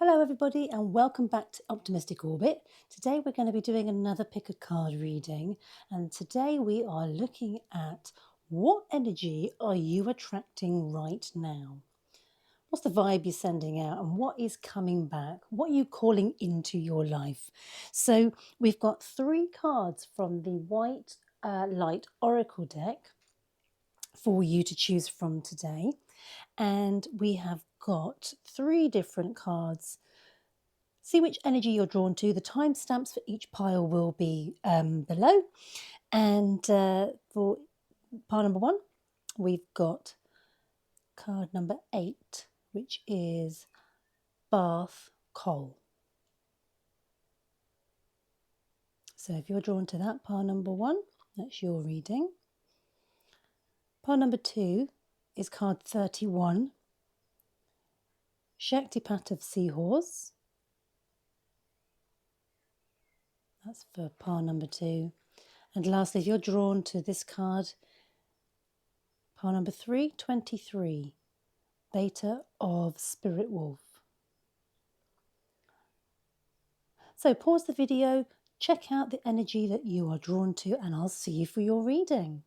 Hello everybody and welcome back to Optimistic Orbit. Today we're going to be doing another pick a card reading, and today we are looking at what energy are you attracting right now? What's the vibe you're sending out and what is coming back? What are you calling into your life? So we've got 3 cards from the White Light Oracle deck for you to choose from today, and we have got 3 different cards. See which energy you're drawn to. The timestamps for each pile will be below. And for pile number 1, we've got card number 8, which is Bath Coal. So if you're drawn to that pile number 1, that's your reading. Pile number 2 is card 31, Shaktipat of Seahorse. That's for pile number 2. And lastly, if you're drawn to this card, pile number 3, 23, Beta of Spirit Wolf. So pause the video, check out the energy that you are drawn to, and I'll see you for your reading.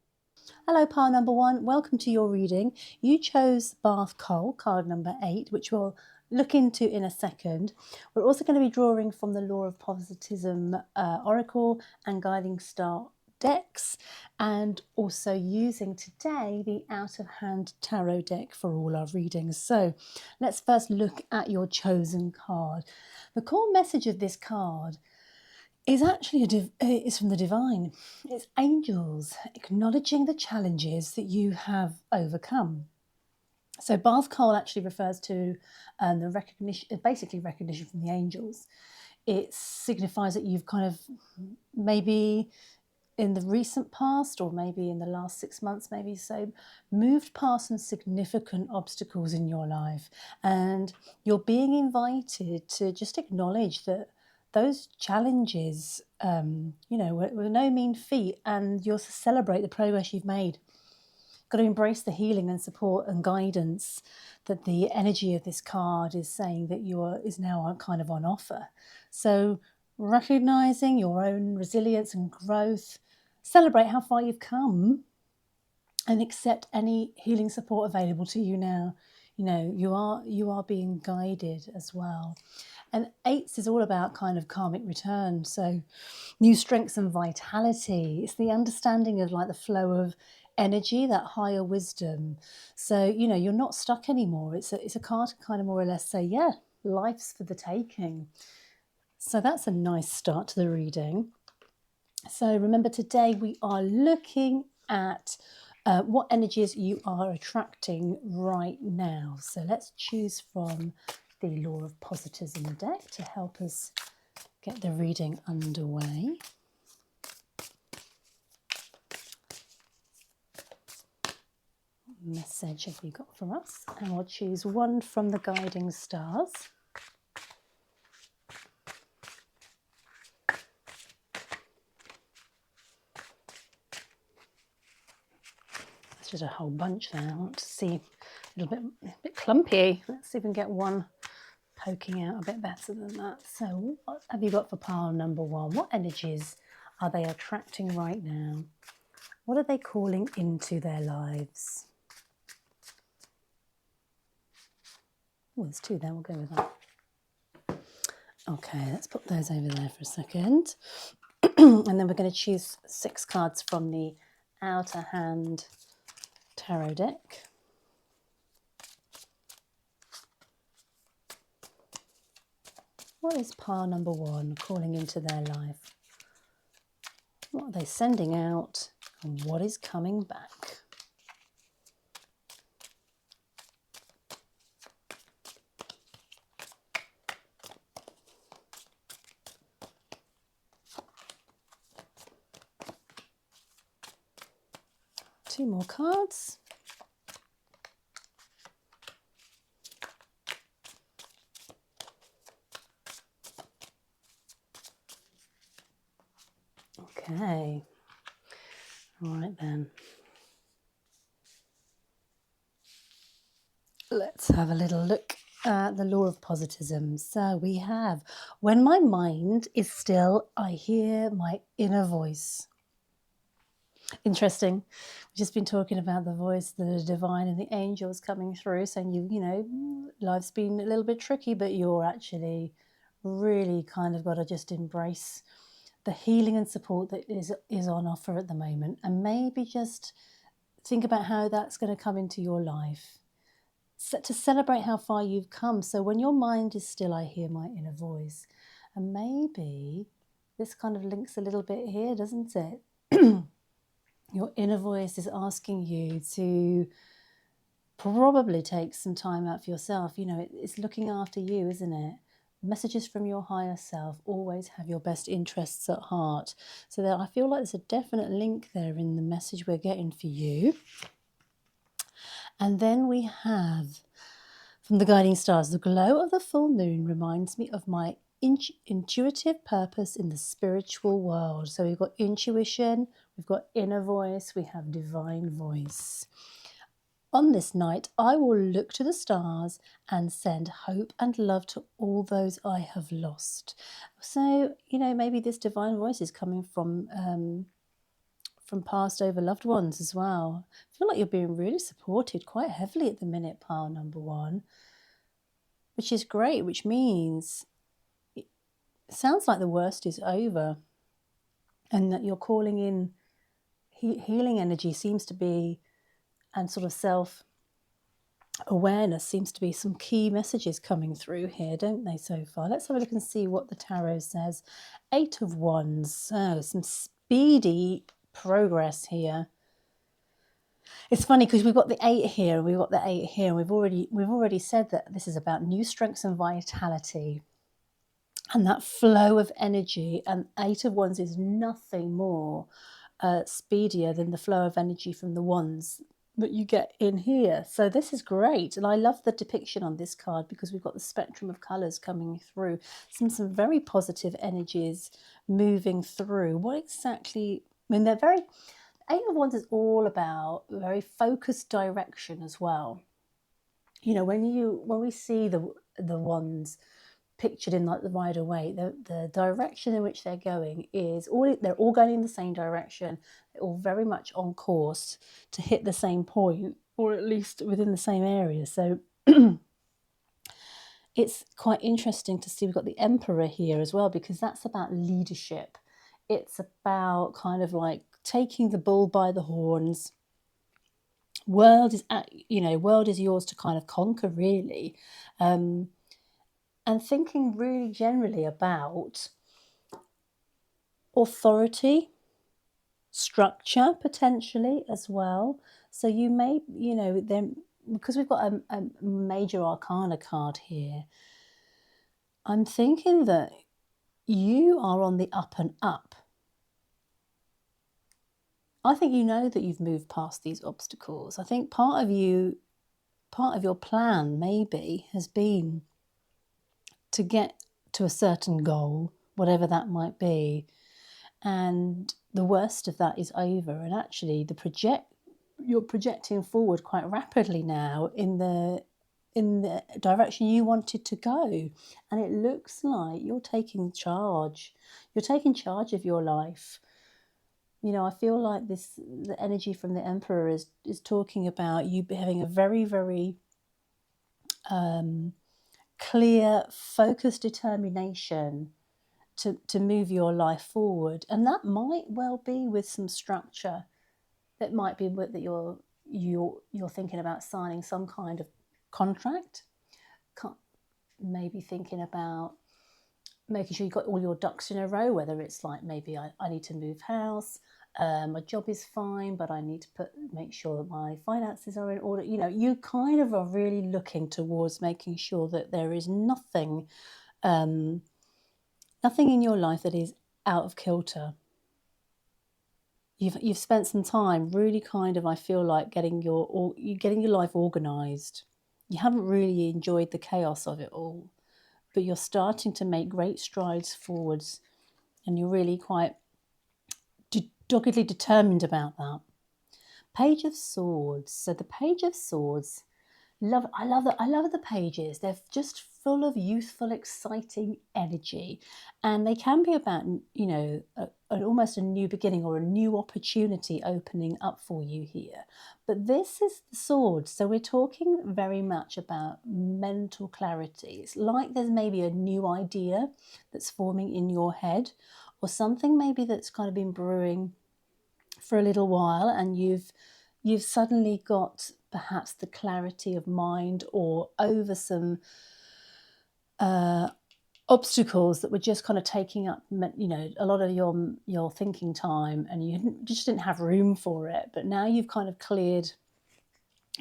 Hello, pile number 1, welcome to your reading. You chose Bath Coal, card number 8, which we'll look into in a second. We're also going to be drawing from the Law of Positivism Oracle and Guiding Star decks, and also using today the Out of Hand Tarot deck for all our readings. So let's first look at your chosen card. The core message of this card is actually is from the divine. It's angels acknowledging the challenges that you have overcome. So Bath Coal actually refers to the recognition, basically recognition from the angels. It signifies that you've kind of maybe in the recent past, or maybe in the last 6 months, maybe so, moved past some significant obstacles in your life, and you're being invited to just acknowledge that those challenges, were no mean feat, and you're to celebrate the progress you've made. Got to embrace the healing and support and guidance that the energy of this card is saying that is now kind of on offer. So recognizing your own resilience and growth, celebrate how far you've come, and accept any healing support available to you now. You know, you are being guided as well. And 8s is all about kind of karmic return. So new strengths and vitality. It's the understanding of like the flow of energy, that higher wisdom. So, you're not stuck anymore. It's a card to kind of more or less say, yeah, life's for the taking. So that's a nice start to the reading. So remember, today we are looking at what energies you are attracting right now. So let's choose from the Law of Positivism deck to help us get the reading underway. What message have you got from us? And we'll choose one from the Guiding Stars. That's just a whole bunch there. I want to see a bit clumpy. Let's see if we can get one poking out a bit better than that. So what have you got for pile number 1? What energies are they attracting right now? What are they calling into their lives? Oh, there's 2 there, we'll go with that. Okay, let's put those over there for a second. And then we're going to choose 6 cards from the Outer Hand Tarot deck. What is pile number 1 calling into their life? What are they sending out, and what is coming back? Two more cards. Okay, all right then. Let's have a little look the law of positivism. So we have, when my mind is still, I hear my inner voice. Interesting. We've just been talking about the voice, the divine and the angels coming through, saying you know, life's been a little bit tricky, but you're actually really kind of got to just embrace the healing and support that is on offer at the moment, and maybe just think about how that's going to come into your life. To celebrate how far you've come. So when your mind is still, I hear my inner voice. And maybe this kind of links a little bit here, doesn't it? Your inner voice is asking you to probably take some time out for yourself. You know, it's looking after you, isn't it? Messages from your higher self always have your best interests at heart. So that I feel like there's a definite link there in the message we're getting for you. And then we have, from the guiding stars, the glow of the full moon reminds me of my intuitive purpose in the spiritual world. So we've got intuition, we've got inner voice, we have divine voice. On this night, I will look to the stars and send hope and love to all those I have lost. So, you know, maybe this divine voice is coming from past over loved ones as well. I feel like you're being really supported quite heavily at the minute, pile number one, which is great, which means it sounds like the worst is over and that you're calling in healing energy seems to be, and sort of self-awareness seems to be some key messages coming through here, don't they, so far? Let's have a look and see what the tarot says. 8 of Wands, so some speedy progress here. It's funny because we've got the 8 here and we've got the 8 here, and we've already said that this is about new strengths and vitality and that flow of energy, and 8 of Wands is nothing more speedier than the flow of energy from the Wands that you get in here. So this is great, and I love the depiction on this card because we've got the spectrum of colours coming through, some very positive energies moving through. What exactly, I mean, they're very, 8 of Wands is all about very focused direction as well. You know, when we see the Wands pictured in like the Rider-Waite, the direction in which they're going is they're all going in the same direction. They're all very much on course to hit the same point, or at least within the same area. So it's quite interesting to see we've got the Emperor here as well, because that's about leadership. It's about kind of like taking the bull by the horns. World is yours to kind of conquer, really. And thinking really generally about authority, structure potentially as well. So you may, you know, then because we've got a major arcana card here, I'm thinking that you are on the up and up. I think you know that you've moved past these obstacles. I think part of your plan maybe has been to get to a certain goal, whatever that might be, and the worst of that is over, and actually you're projecting forward quite rapidly now in the direction you wanted to go, and it looks like you're taking charge of your life. You know, I feel like the energy from the Emperor is talking about you having a very, very clear, focused determination to move your life forward, and that might well be with some structure. That might be that you're thinking about signing some kind of contract. Maybe thinking about making sure you've got all your ducks in a row, whether it's like maybe I need to move house, my job is fine, but I need to make sure that my finances are in order. You know, you kind of are really looking towards making sure that there is nothing in your life that is out of kilter. You've spent some time really kind of, I feel like, getting your life organised. You haven't really enjoyed the chaos of it all, but you're starting to make great strides forwards, and you're really quite doggedly determined about that. Page of Swords. So the Page of Swords I love the pages. They're just full of youthful, exciting energy, and they can be about, you know, almost a new beginning or a new opportunity opening up for you here. But this is the sword, so we're talking very much about mental clarity. It's like there's maybe a new idea that's forming in your head, or something maybe that's kind of been brewing for a little while, and you've suddenly got perhaps the clarity of mind or over some obstacles that were just kind of taking up, you know, a lot of your thinking time, and you just didn't have room for it. But now you've kind of cleared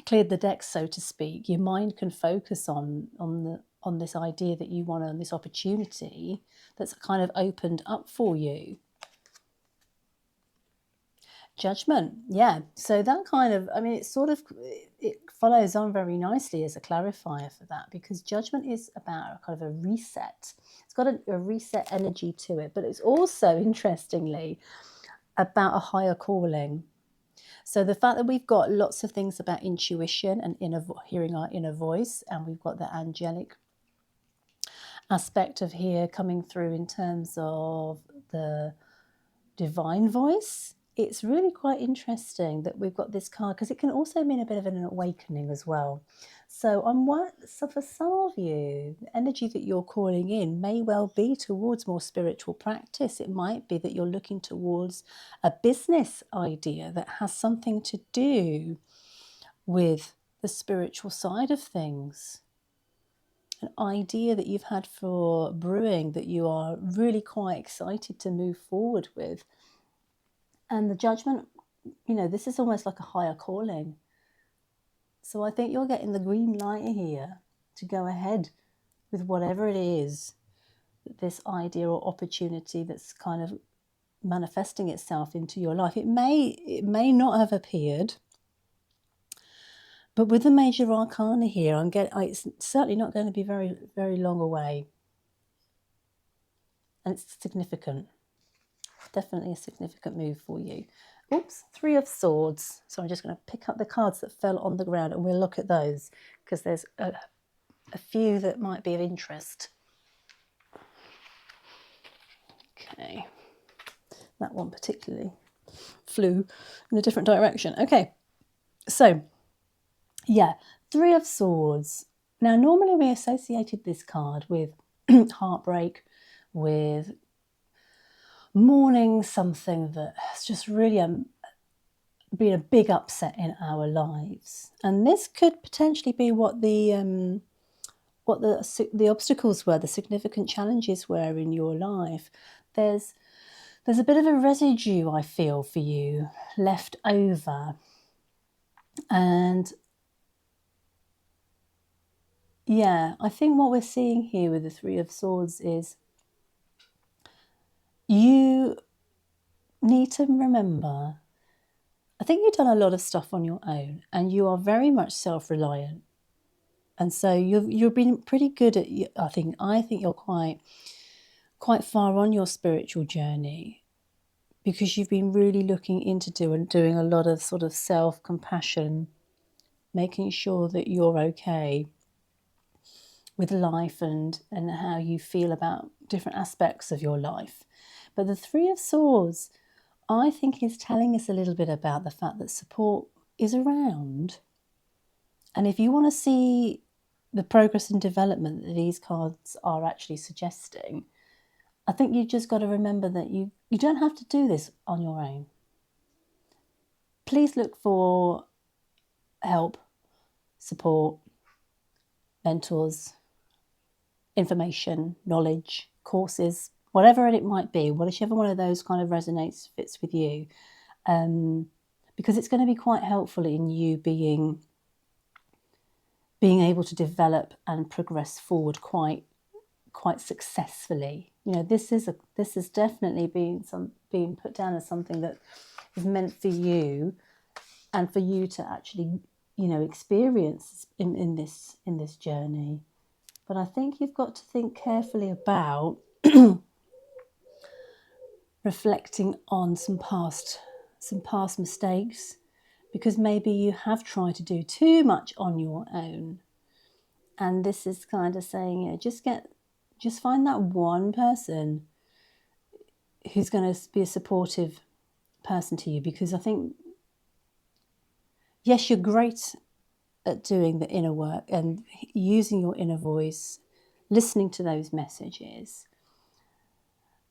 the decks, so to speak. Your mind can focus on this idea that you want, on this opportunity that's kind of opened up for you. Judgment, yeah. So that kind of, I mean, it follows on very nicely as a clarifier for that, because judgment is about a kind of a reset. It's got a reset energy to it, but it's also, interestingly, about a higher calling. So the fact that we've got lots of things about intuition and hearing our inner voice, and we've got the angelic aspect of here coming through in terms of the divine voice, it's really quite interesting that we've got this card, because it can also mean a bit of an awakening as well. So for some of you, the energy that you're calling in may well be towards more spiritual practice. It might be that you're looking towards a business idea that has something to do with the spiritual side of things. An idea that you've had for brewing that you are really quite excited to move forward with. And the judgment, you know, this is almost like a higher calling. So I think you're getting the green light here to go ahead with whatever it is, this idea or opportunity that's kind of manifesting itself into your life. It may not have appeared, but with the major arcana here, it's certainly not going to be very, very long away. And it's significant. Definitely a significant move for you. Oops, 3 of Swords. So I'm just going to pick up the cards that fell on the ground, and we'll look at those, because there's a few that might be of interest. Okay, that one particularly flew in a different direction. Okay, so yeah, 3 of Swords. Now, normally we associated this card with heartbreak, with mourning something that has just really been a big upset in our lives. And this could potentially be what the obstacles were, the significant challenges were in your life. There's a bit of a residue, I feel, for you left over. And yeah, I think what we're seeing here with the 3 of Swords is you need to remember, I think you've done a lot of stuff on your own, and you are very much self-reliant. And so you've been pretty good at, I think you're quite far on your spiritual journey, because you've been really looking into doing a lot of sort of self-compassion, making sure that you're okay with life and how you feel about different aspects of your life. But the 3 of Swords, I think, is telling us a little bit about the fact that support is around. And if you want to see the progress and development that these cards are actually suggesting, I think you've just got to remember that you don't have to do this on your own. Please look for help, support, mentors, information, knowledge, courses, whatever it might be, whichever one of those kind of resonates, fits with you, because it's going to be quite helpful in you being able to develop and progress forward quite successfully. You know, this has definitely been put down as something that is meant for you, and for you to actually, you know, experience in this journey. But I think you've got to think carefully about reflecting on some past mistakes, because maybe you have tried to do too much on your own. And this is kind of saying, just find that one person who's going to be a supportive person to you, because I think, yes, you're great at doing the inner work and using your inner voice, listening to those messages,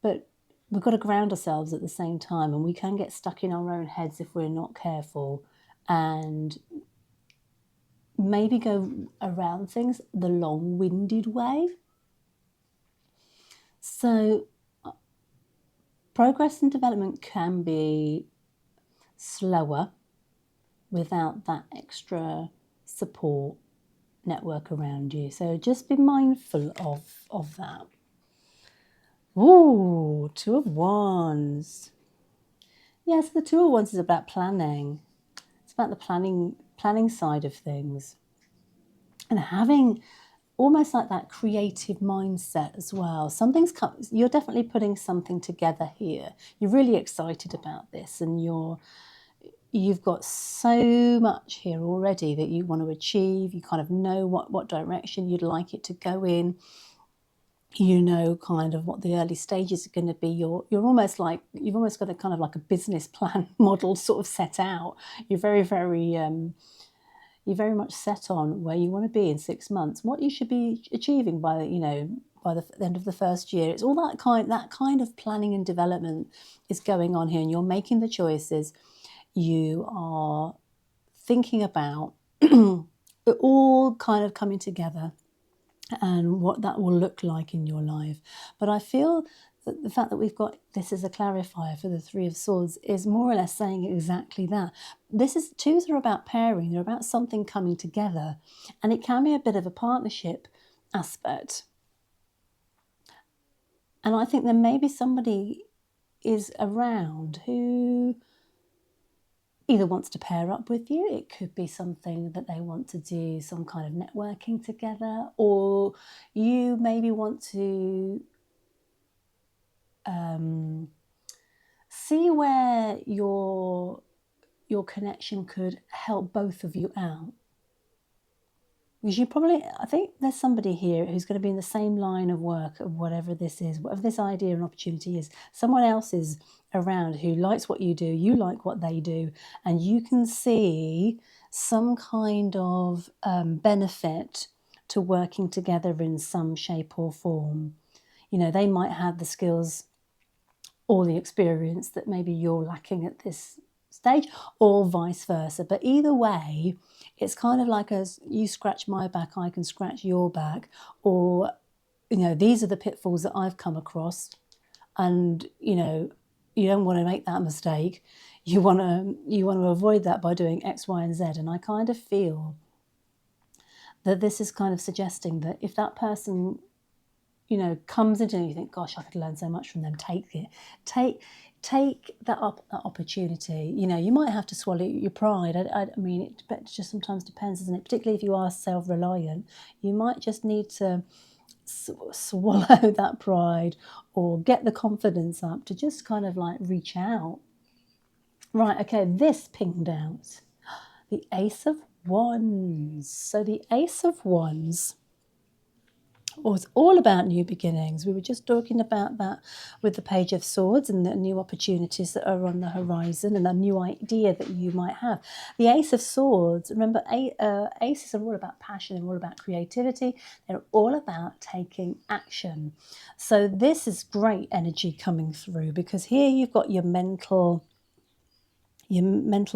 but we've got to ground ourselves at the same time, and we can get stuck in our own heads if we're not careful, and maybe go around things the long-winded way. So progress and development can be slower without that extra support network around you. So just be mindful of that. Ooh, Two of Wands. Yes, the Two of Wands is about planning. It's about the planning side of things, and having almost like that creative mindset as well. You're definitely putting something together here. You're really excited about this, and you've got so much here already that you want to achieve. You kind of know what direction you'd like it to go in. You know kind of what the early stages are going to be. You've almost got a kind of like a business plan model sort of set out. You're very much set on where you want to be in 6 months, what you should be achieving by the end of the first year. It's all that kind of planning and development is going on here, and you're making the choices. You are thinking about it all kind of coming together and what that will look like in your life. But I feel that the fact that we've got this as a clarifier for the Three of Swords is more or less saying exactly that. Twos are about pairing, they're about something coming together, and it can be a bit of a partnership aspect. And I think there maybe somebody is around who either wants to pair up with you. It could be something that they want to do, some kind of networking together, or you maybe want to see where your connection could help both of you out. Because I think there's somebody here who's going to be in the same line of work of whatever this is, whatever this idea and opportunity is. Someone else is around who likes what you do, you like what they do, and you can see some kind of benefit to working together in some shape or form. They might have the skills or the experience that maybe you're lacking at this stage, or vice versa. But either way, it's kind of like as you scratch my back, I can scratch your back, or these are the pitfalls that I've come across, and you don't want to make that mistake. You want to avoid that by doing X, Y, and Z. And I kind of feel that this is kind of suggesting that if that person comes into it and you think, gosh, I could learn so much from them, take that opportunity. You might have to swallow your pride. I mean, it just sometimes depends, doesn't it? Particularly if you are self-reliant, you might just need to swallow that pride or get the confidence up to just kind of like reach out. Right, okay, this pinged out. The Ace of Wands. So the Ace of Wands was all about new beginnings. We were just talking about that with the Page of Swords and the new opportunities that are on the horizon and a new idea that you might have. The Ace of Swords, remember, aces are all about passion, they're all about creativity, they're all about taking action. So this is great energy coming through, because here you've got your mental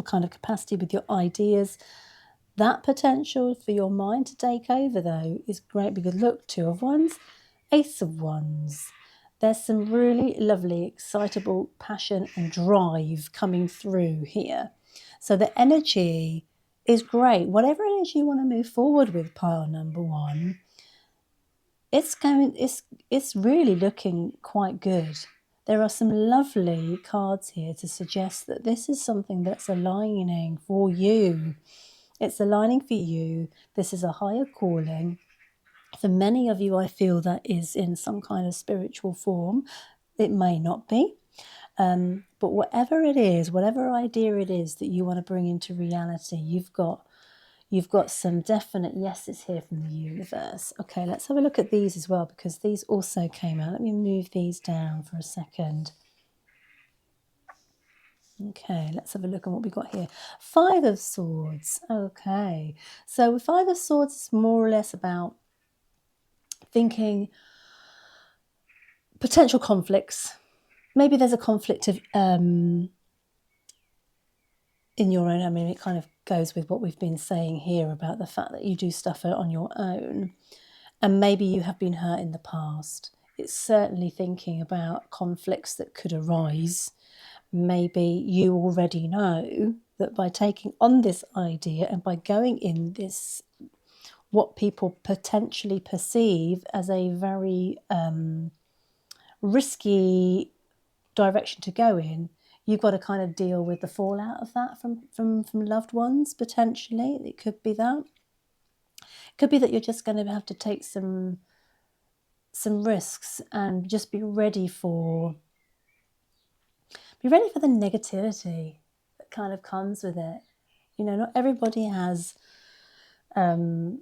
kind of capacity with your ideas. That potential for your mind to take over, though, is great, because look, Two of Wands, Ace of Wands. There's some really lovely, excitable passion and drive coming through here. So the energy is great. Whatever it is you want to move forward with, pile number one, it's really looking quite good. There are some lovely cards here to suggest that this is something that's aligning for you. It's aligning for you. This is a higher calling. For many of you, I feel that is in some kind of spiritual form. It may not be. But whatever it is, whatever idea it is that you want to bring into reality, you've got some definite yeses here from the universe. Okay, let's have a look at these as well, because these also came out. Let me move these down for a second. Okay, let's have a look at what we got here. 5 of Swords. Okay, so with 5 of Swords, it's more or less about thinking potential conflicts. Maybe there's a conflict of in your own. I mean, it kind of goes with what we've been saying here about the fact that you do stuff on your own, and maybe you have been hurt in the past. It's certainly thinking about conflicts that could arise. Maybe you already know that by taking on this idea and by going in this, what people potentially perceive as a very risky direction to go in, you've got to kind of deal with the fallout of that from loved ones, potentially. It could be that. It could be that you're just going to have to take some risks and just be ready for the negativity that kind of comes with it. You know, not everybody has that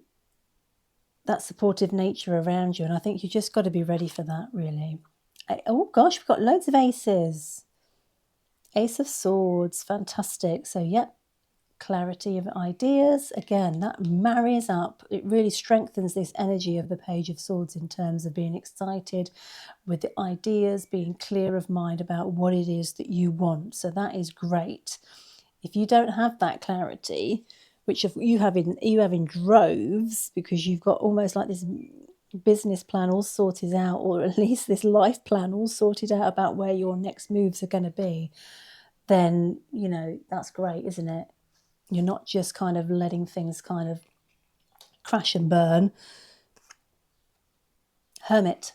supportive nature around you, and I think you just got to be ready for that, really. Oh gosh, we've got loads of aces. Ace of Swords, fantastic. So, yep, clarity of ideas. Again, that marries up. It really strengthens this energy of the Page of Swords in terms of being excited with the ideas, being clear of mind about what it is that you want. So that is great. If you don't have that clarity, which you have in droves, because you've got almost like this business plan all sorted out, or at least this life plan all sorted out about where your next moves are going to be, then, you know, that's great, isn't it? You're not just kind of letting things kind of crash and burn. Hermit.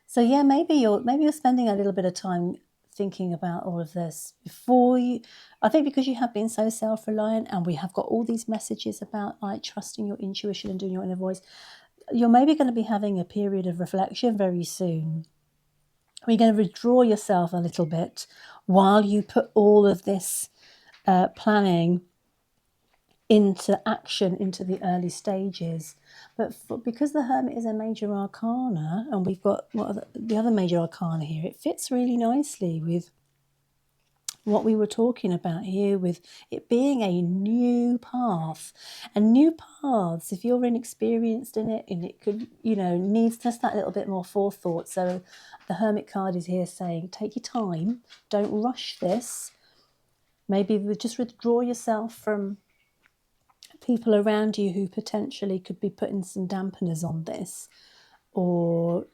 So yeah, maybe you're spending a little bit of time thinking about all of this before you. I think because you have been so self-reliant, and we have got all these messages about like trusting your intuition and doing your inner voice, you're maybe going to be having a period of reflection very soon. You're going to withdraw yourself a little bit while you put all of this planning into action, into the early stages. But because the Hermit is a major arcana, and we've got the other major arcana here, it fits really nicely with what we were talking about here, with it being a new path. And new paths, if you're inexperienced in it, and it could, you know, needs just that little bit more forethought. So the Hermit card is here saying, take your time, don't rush this. Maybe just withdraw yourself from people around you who potentially could be putting some dampeners on this, or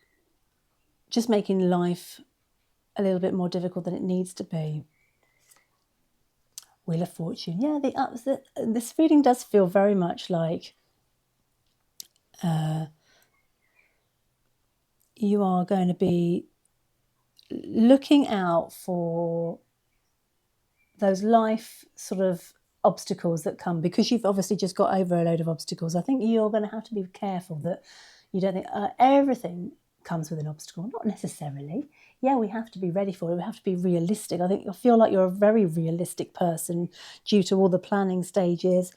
just making life a little bit more difficult than it needs to be. Wheel of Fortune. Yeah, this reading does feel very much like you are going to be looking out for those life sort of obstacles that come, because you've obviously just got over a load of obstacles. I think you're going to have to be careful that you don't think everything comes with an obstacle. Not necessarily. Yeah, we have to be ready for it. We have to be realistic. I feel like you're a very realistic person due to all the planning stages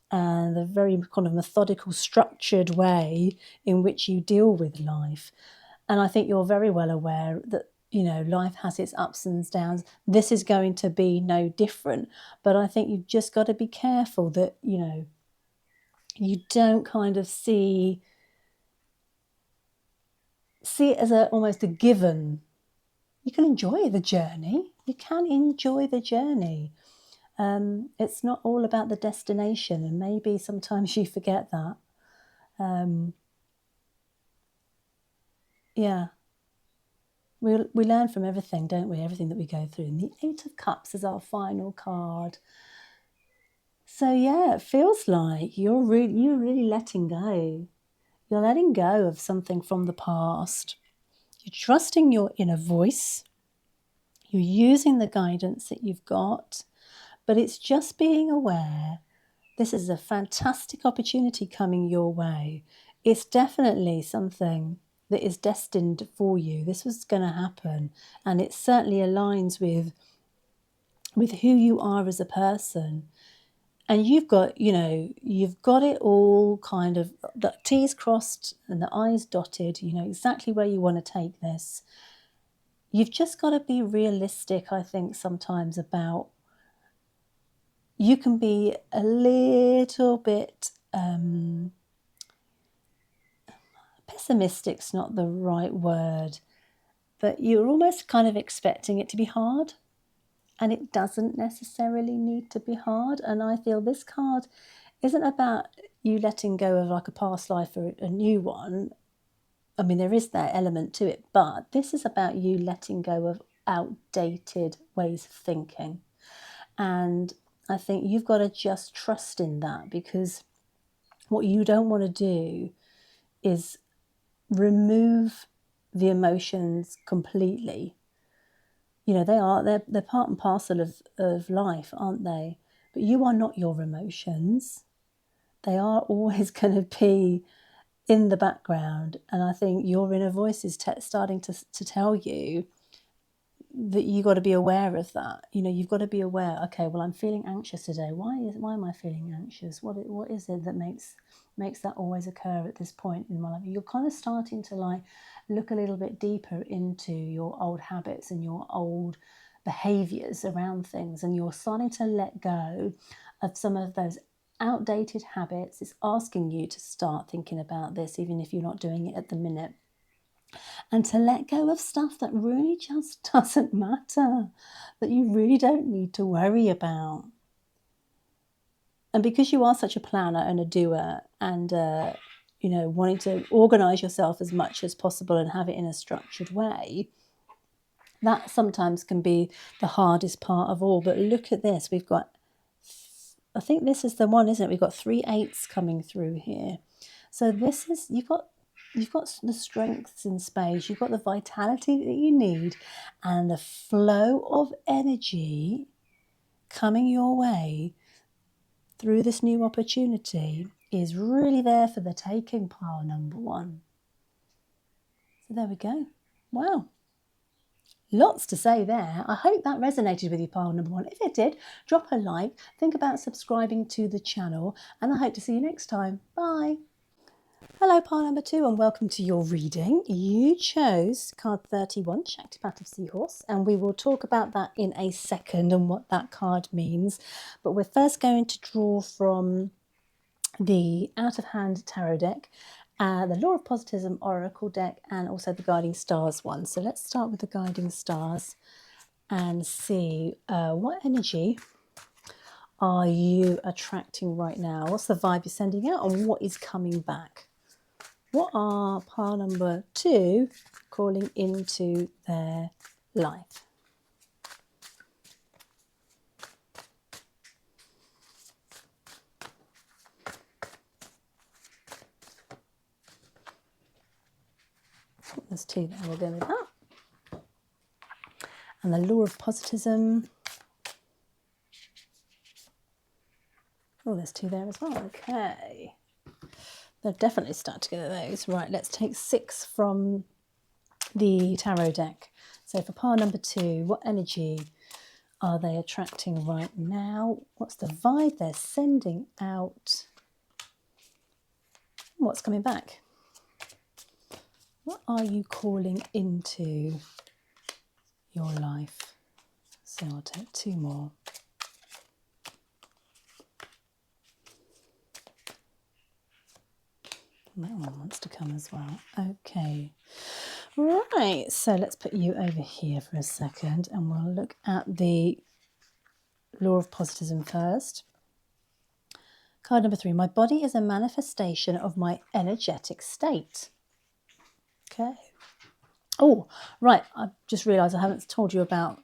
and the very kind of methodical, structured way in which you deal with life. And I think you're very well aware that, you know, life has its ups and downs. This is going to be no different. But I think you've just got to be careful that, you know, you don't kind of see it as almost a given. You can enjoy the journey. You can enjoy the journey. It's not all about the destination, and maybe sometimes you forget that. Yeah. We learn from everything, don't we? Everything that we go through. And the 8 of Cups is our final card. So yeah, it feels like you're really letting go. You're letting go of something from the past. You're trusting your inner voice. You're using the guidance that you've got, but it's just being aware. This is a fantastic opportunity coming your way. It's definitely something that is destined for you. This was going to happen, and it certainly aligns with who you are as a person. And you've got, you've got it all kind of, the T's crossed and the I's dotted, you know exactly where you want to take this. You've just got to be realistic, I think, sometimes about, you can be a little bit, pessimistic's not the right word, but you're almost kind of expecting it to be hard. And it doesn't necessarily need to be hard. And I feel this card isn't about you letting go of like a past life or a new one. I mean, there is that element to it, but this is about you letting go of outdated ways of thinking. And I think you've got to just trust in that, because what you don't want to do is remove the emotions completely. You know, they're part and parcel of life, aren't they? But you are not your emotions. They are always going to be in the background. And I think your inner voice is starting to tell you that you got to be aware of that. You know, you've got to be aware, okay, well, I'm feeling anxious today. Why am I feeling anxious? What is it that makes that always occur at this point in my life? You're kind of starting to like look a little bit deeper into your old habits and your old behaviors around things, and you're starting to let go of some of those outdated habits. It's asking you to start thinking about this, even if you're not doing it at the minute, and to let go of stuff that really just doesn't matter, that you really don't need to worry about. And because you are such a planner and a doer, and wanting to organize yourself as much as possible and have it in a structured way, that sometimes can be the hardest part of all. But look at this. We've got, I think this is the one, isn't it? We've got 3 8s coming through here. So this is, you've got the strengths in space, you've got the vitality that you need, and the flow of energy coming your way through this new opportunity is really there for the taking, pile number 1. So there we go. Wow. Lots to say there. I hope that resonated with you, pile number 1. If it did, drop a like, think about subscribing to the channel, and I hope to see you next time. Bye. Hello, pile number 2, and welcome to your reading. You chose card 31, Shaktipat of Seahorse, and we will talk about that in a second and what that card means. But we're first going to draw from the Out of Hand Tarot deck, the Law of Positivism Oracle deck, and also the Guiding Stars one. So let's start with the Guiding Stars and see what energy are you attracting right now? What's the vibe you're sending out, and what is coming back? What are pile number 2 calling into their life? There's 2 there, we'll go with that. And the Law of Positivism. Oh, there's 2 there as well. Okay. They'll definitely start to get those. Right, let's take 6 from the tarot deck. So for pile number 2, what energy are they attracting right now? What's the vibe they're sending out? What's coming back? What are you calling into your life? So I'll take 2 more. That one wants to come as well. Okay. Right, so let's put you over here for a second, and we'll look at the Law of Positivism first. Card number 3, my body is a manifestation of my energetic state. Okay. Oh, right, I just realised I haven't told you about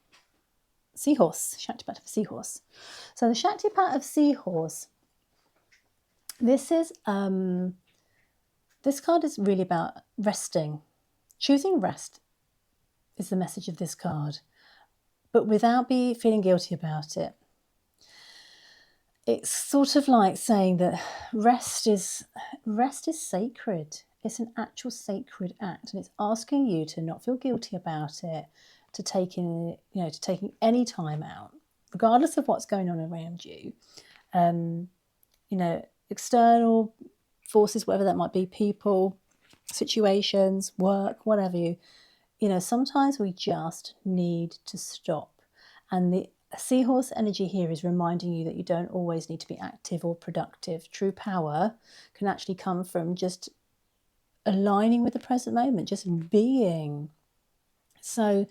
Seahorse, Shaktipat of Seahorse. So the Shaktipat of Seahorse, this card is really about resting. Choosing rest is the message of this card, but without feeling guilty about it. It's sort of like saying that rest is sacred. It's an actual sacred act, and it's asking you to not feel guilty about it, to taking any time out, regardless of what's going on around you. External forces, whatever that might be, people, situations, work, whatever sometimes we just need to stop. And the Seahorse energy here is reminding you that you don't always need to be active or productive. True power can actually come from just aligning with the present moment, just being. So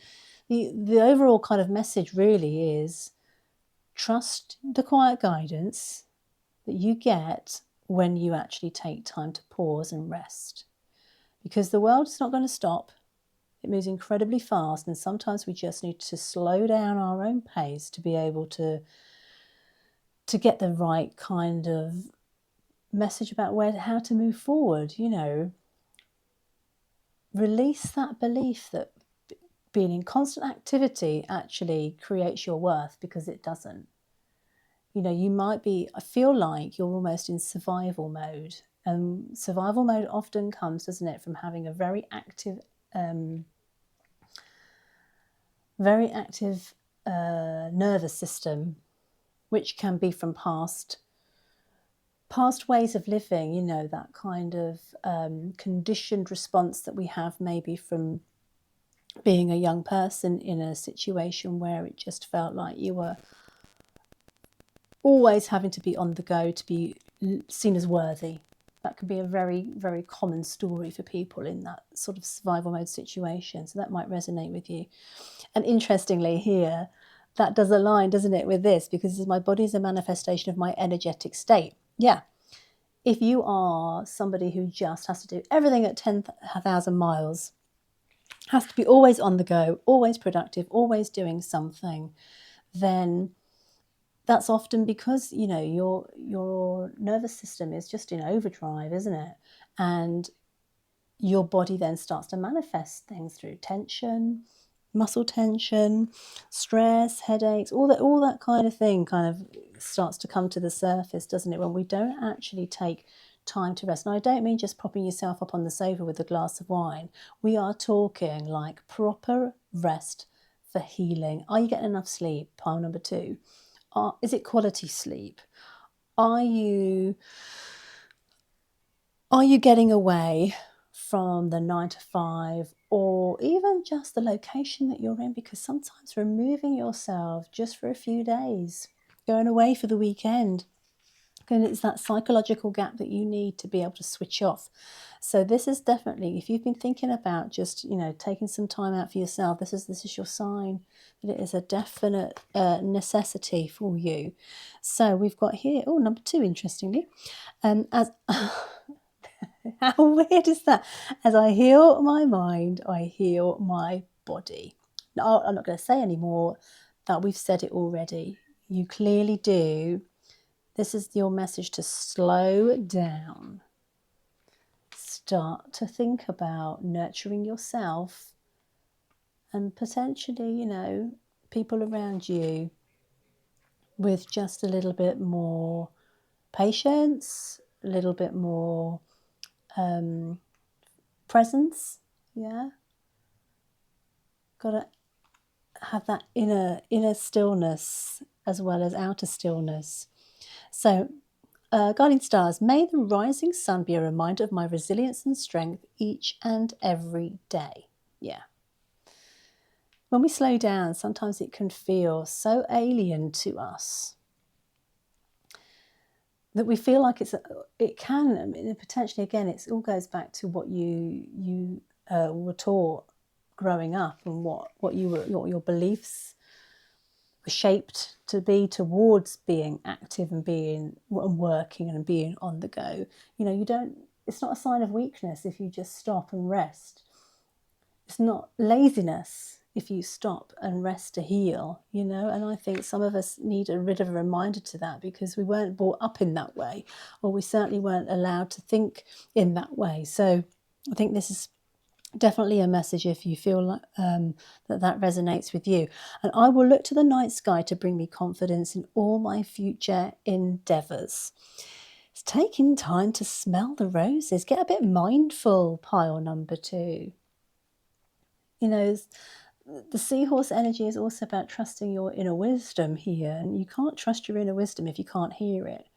the overall kind of message really is trust the quiet guidance that you get when you actually take time to pause and rest. Because the world is not going to stop. It moves incredibly fast, and sometimes we just need to slow down our own pace to be able to get the right kind of message about how to move forward. Release that belief that being in constant activity actually creates your worth, because it doesn't. I feel like you're almost in survival mode, and survival mode often comes, doesn't it, from having a very active nervous system, which can be from past ways of living, that kind of conditioned response that we have maybe from being a young person in a situation where it just felt like you were always having to be on the go to be seen as worthy. That can be a very, very common story for people in that sort of survival mode situation. So that might resonate with you. And interestingly here, that does align, doesn't it, with this, because my body is a manifestation of my energetic state. Yeah. If you are somebody who just has to do everything at 10,000 miles, has to be always on the go, always productive, always doing something, then that's often because, your nervous system is just in overdrive, isn't it? And your body then starts to manifest things through tension, muscle tension, stress, headaches, all that kind of thing kind of starts to come to the surface, doesn't it, when we don't actually take time to rest. And I don't mean just propping yourself up on the sofa with a glass of wine. We are talking like proper rest for healing. Are you getting enough sleep? Pile number 2. Is it quality sleep? Are you getting away from the 9 to 5, or even just the location that you're in? Because sometimes removing yourself just for a few days, going away for the weekend, and it's that psychological gap that you need to be able to switch off. So this is definitely, if you've been thinking about just, taking some time out for yourself, this is your sign that it is a definite necessity for you. So we've got here, number 2, interestingly, as how weird is that? As I heal my mind, I heal my body. No, I'm not going to say anymore that we've said it already. You clearly do. This is your message to slow down. Start to think about nurturing yourself and potentially, people around you with just a little bit more patience, a little bit more presence. Yeah. Got to have that inner stillness as well as outer stillness. So, guiding stars, may the rising sun be a reminder of my resilience and strength each and every day. Yeah. When we slow down, sometimes it can feel so alien to us that we feel like potentially, again, it all goes back to what you were taught growing up, and what your beliefs were shaped to be towards being active and being and working and being on the go. It's not a sign of weakness if you just stop and rest. It's not laziness if you stop and rest to heal, and I think some of us need a bit of a reminder to that, because we weren't brought up in that way, or we certainly weren't allowed to think in that way. So I think this is definitely a message if you feel like that resonates with you. And I will look to the night sky to bring me confidence in all my future endeavours. It's taking time to smell the roses. Get a bit mindful, pile number 2. You know, the seahorse energy is also about trusting your inner wisdom here. And you can't trust your inner wisdom if you can't hear it.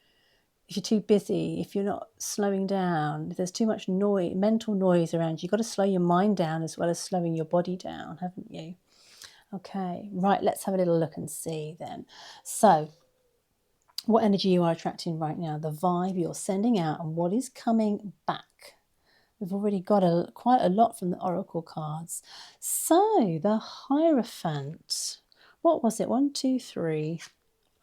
If you're too busy, if you're not slowing down, if there's too much noise, mental noise around you, you've got to slow your mind down as well as slowing your body down, haven't you? Okay, right, let's have a little look and see then. So, what energy you are attracting right now, the vibe you're sending out, and what is coming back. We've already got quite a lot from the oracle cards. So, the Hierophant. What was it? 1, 2, 3.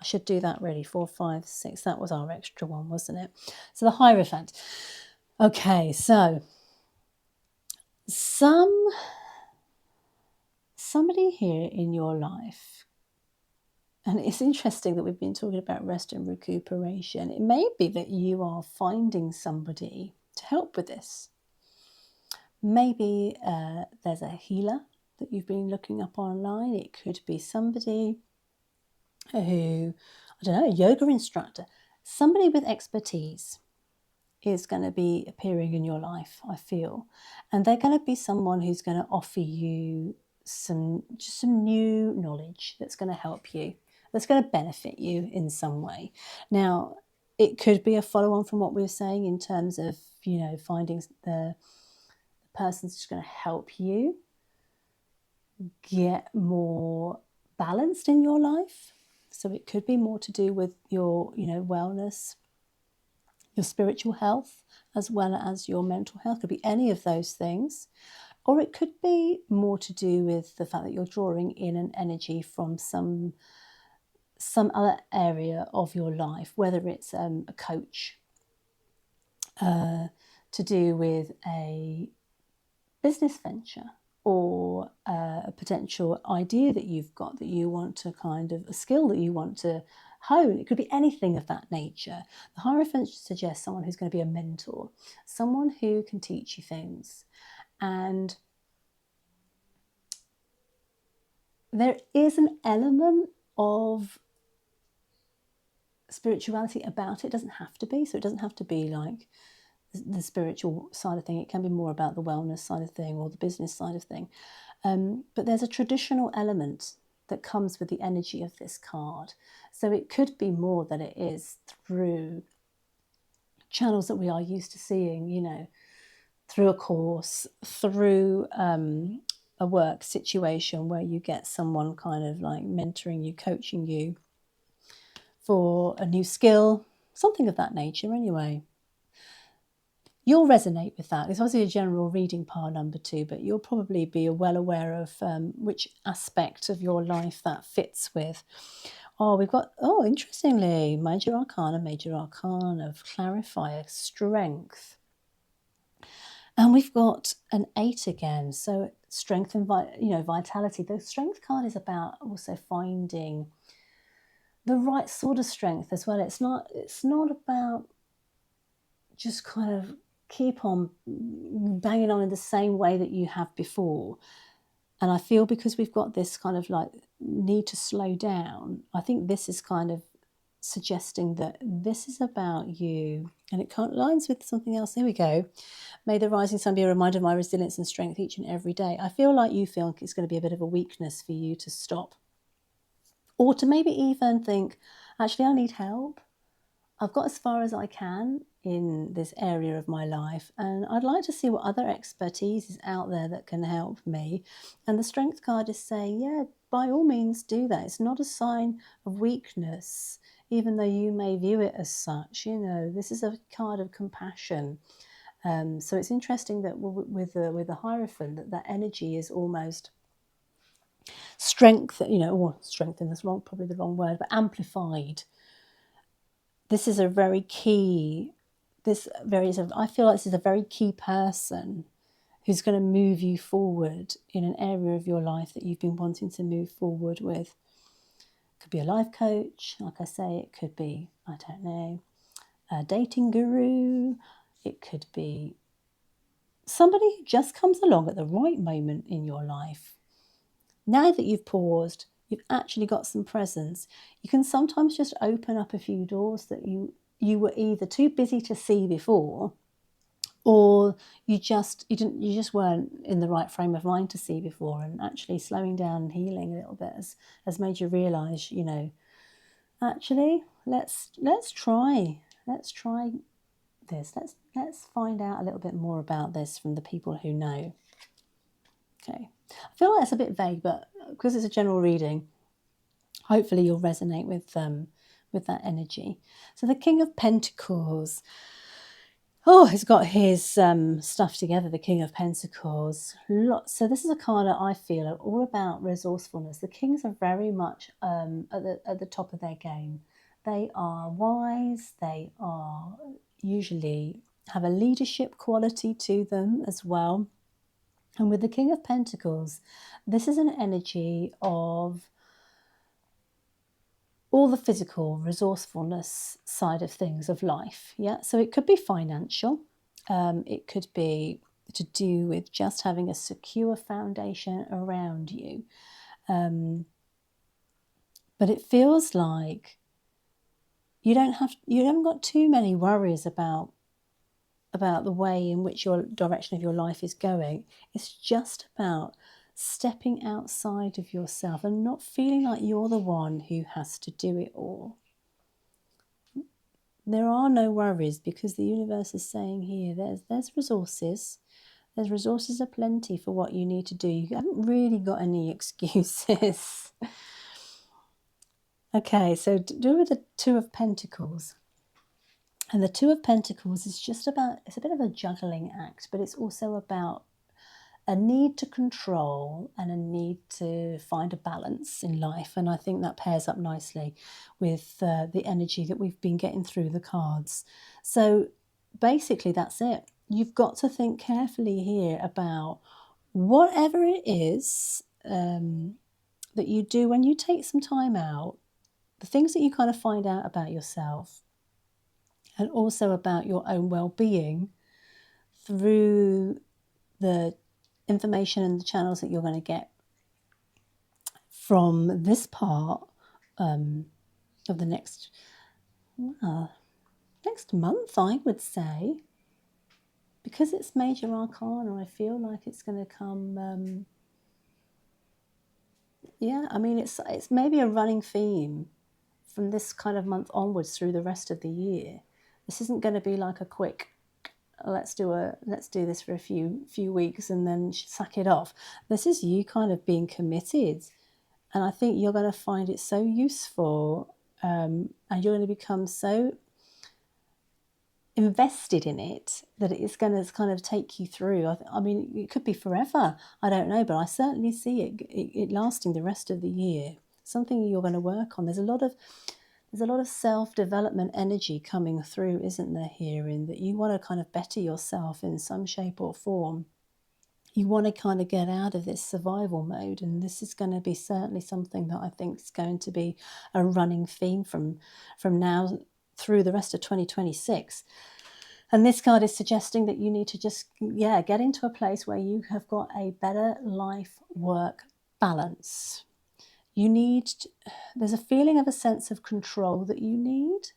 I should do that really. 4, 5, 6. That was our extra one, wasn't it? So the Hierophant. Okay, so somebody here in your life, and it's interesting that we've been talking about rest and recuperation. It may be that you are finding somebody to help with this. Maybe there's a healer that you've been looking up online. It could be somebody who, I don't know, a yoga instructor, somebody with expertise is going to be appearing in your life, I feel. And they're going to be someone who's going to offer you some new knowledge that's going to help you, that's going to benefit you in some way. Now, it could be a follow-on from what we were saying in terms of, you know, finding the person who's going to help you get more balanced in your life. So it could be more to do with your, you know, wellness, your spiritual health, as well as your mental health. It could be any of those things. Or it could be more to do with the fact that you're drawing in an energy from some other area of your life, whether it's a coach, to do with a business venture, or a potential idea that you've got that you want to a skill that you want to hone. It could be anything of that nature. The Hierophant suggests someone who's going to be a mentor, someone who can teach you things. And there is an element of spirituality about it. It doesn't have to be. So it doesn't have to be like the spiritual side of thing. It can be more about the wellness side of thing or the business side of thing. But there's a traditional element that comes with the energy of this card. So it could be more that it is through channels that we are used to seeing, you know, through a course, through a work situation where you get someone kind of like mentoring you, coaching you for a new skill, something of that nature anyway. You'll resonate with that. It's obviously a general reading, pile number 2, but you'll probably be well aware of which aspect of your life that fits with. Oh, we've got, interestingly, Major Arcana, Clarifier, Strength. And we've got an 8 again, so strength and vitality. The Strength card is about also finding the right sort of strength as well. It's not about just kind of keep on banging on in the same way that you have before. And I feel because we've got this kind of like need to slow down, I think this is kind of suggesting that this is about you. And it aligns with something else. Here we go. May the rising sun be a reminder of my resilience and strength each and every day. I feel like you feel it's going to be a bit of a weakness for you to stop. Or to maybe even think, actually, I need help. I've got as far as I can in this area of my life, and I'd like to see what other expertise is out there that can help me. And the Strength card is saying, yeah, by all means do that. It's not a sign of weakness, even though you may view it as such. You know, this is a card of compassion. So it's interesting that with the Hierophant, that energy is almost strength, or strengthen is probably the wrong word, but amplified. This is a very key, I feel like this is a very key person who's going to move you forward in an area of your life that you've been wanting to move forward with. It could be a life coach, like I say, it could be, I don't know, a dating guru, it could be somebody who just comes along at the right moment in your life. Now that you've paused, you've actually got some presence. You can sometimes just open up a few doors that you you were either too busy to see before, or you just weren't in the right frame of mind to see before. And actually slowing down and healing a little bit has made you realize, you know, actually let's try this. Let's find out a little bit more about this from the people who know. Okay, I feel like it's a bit vague, but because it's a general reading, hopefully you'll resonate with that energy. So the King of Pentacles. Oh, he's got his stuff together, the King of Pentacles. So this is a card that I feel are all about resourcefulness. The Kings are very much at the top of their game. They are wise. They are usually have a leadership quality to them as well. And with the King of Pentacles, this is an energy of all the physical resourcefulness side of things of life. Yeah, so it could be financial. It could be to do with just having a secure foundation around you. But it feels like you haven't got too many worries about the way in which your direction of your life is going. It's just about stepping outside of yourself and not feeling like you're the one who has to do it all. There are no worries, because the universe is saying here there's resources. There's resources aplenty for what you need to do. You haven't really got any excuses. Okay, so do with the Two of Pentacles. And the Two of Pentacles is just about, it's a bit of a juggling act, but it's also about a need to control and a need to find a balance in life. And I think that pairs up nicely with the energy that we've been getting through the cards. So basically that's it. You've got to think carefully here about whatever it is that you do when you take some time out, the things that you kind of find out about yourself and also about your own well-being through the information and the channels that you're going to get from this part of the next month, I would say, because it's major arcana. I feel like it's going to come. Yeah, I mean, it's maybe a running theme from this kind of month onwards through the rest of the year. This isn't going to be like a quick, let's do this for a few weeks and then sack it off. This is you kind of being committed, and I think you're going to find it so useful, and you're going to become so invested in it that it's going to kind of take you through. I mean, it could be forever. I don't know, but I certainly see it lasting the rest of the year. Something you're going to work on. There's a lot of self-development energy coming through, isn't there, here, in that you want to kind of better yourself in some shape or form. You want to kind of get out of this survival mode, and this is going to be certainly something that I think is going to be a running theme from now through the rest of 2026. And this card is suggesting that you need to just, get into a place where you have got a better life-work balance. There's a feeling of a sense of control that you need.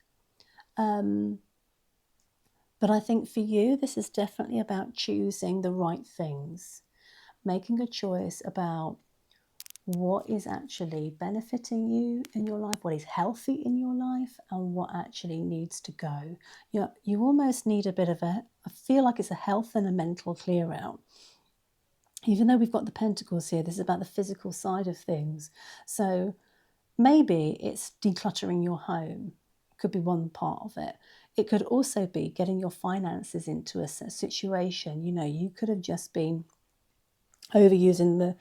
But I think for you, this is definitely about choosing the right things, making a choice about what is actually benefiting you in your life, what is healthy in your life, and what actually needs to go. You almost need a bit of I feel like it's a health and a mental clear out. Even though we've got the Pentacles here, this is about the physical side of things. So maybe it's decluttering your home. Could be one part of it. It could also be getting your finances into a situation. You could have just been overusing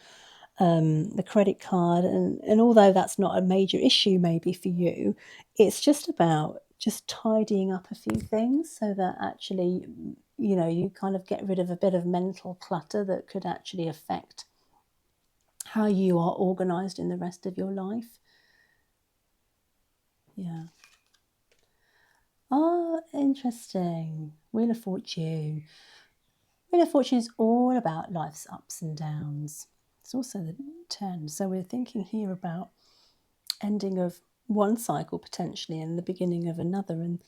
the credit card, and although that's not a major issue maybe for you, it's just about just tidying up a few things so that actually you kind of get rid of a bit of mental clutter that could actually affect how you are organized in the rest of your life. Yeah. Oh, interesting. Wheel of Fortune. Wheel of Fortune is all about life's ups and downs. It's also the 10. So we're thinking here about ending of one cycle potentially and the beginning of another. And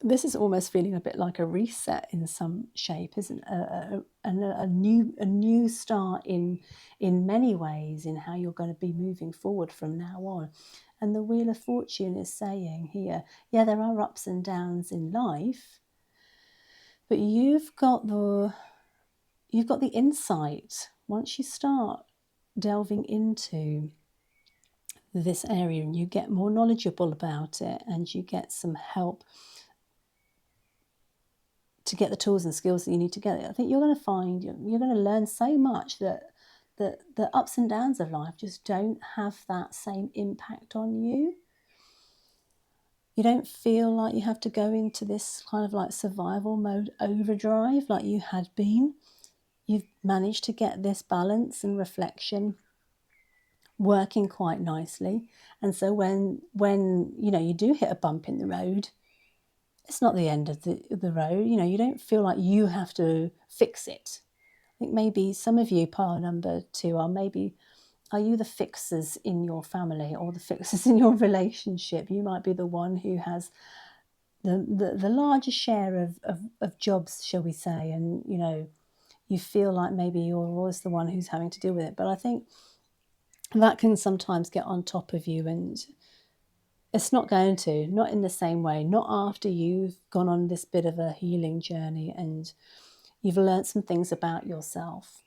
This is almost feeling a bit like a reset in some shape, isn't it? A new start in many ways in how you're going to be moving forward from now on. And the Wheel of Fortune is saying here, yeah, there are ups and downs in life, but you've got the insight once you start delving into this area and you get more knowledgeable about it and you get some help to get the tools and skills that you need to get it. I think you're going to find, you're going to learn so much that the ups and downs of life just don't have that same impact on you. You don't feel like you have to go into this kind of like survival mode overdrive like you had been. You've managed to get this balance and reflection working quite nicely. And so when you know you do hit a bump in the road, it's not the end of the road. You know, you don't feel like you have to fix it. I think maybe some of you, pile number 2, are you the fixers in your family or the fixers in your relationship? You might be the one who has the largest share of jobs, shall we say, and you know, you feel like maybe you're always the one who's having to deal with it. But I think that can sometimes get on top of you, and it's not going to, not in the same way, not after you've gone on this bit of a healing journey and you've learned some things about yourself.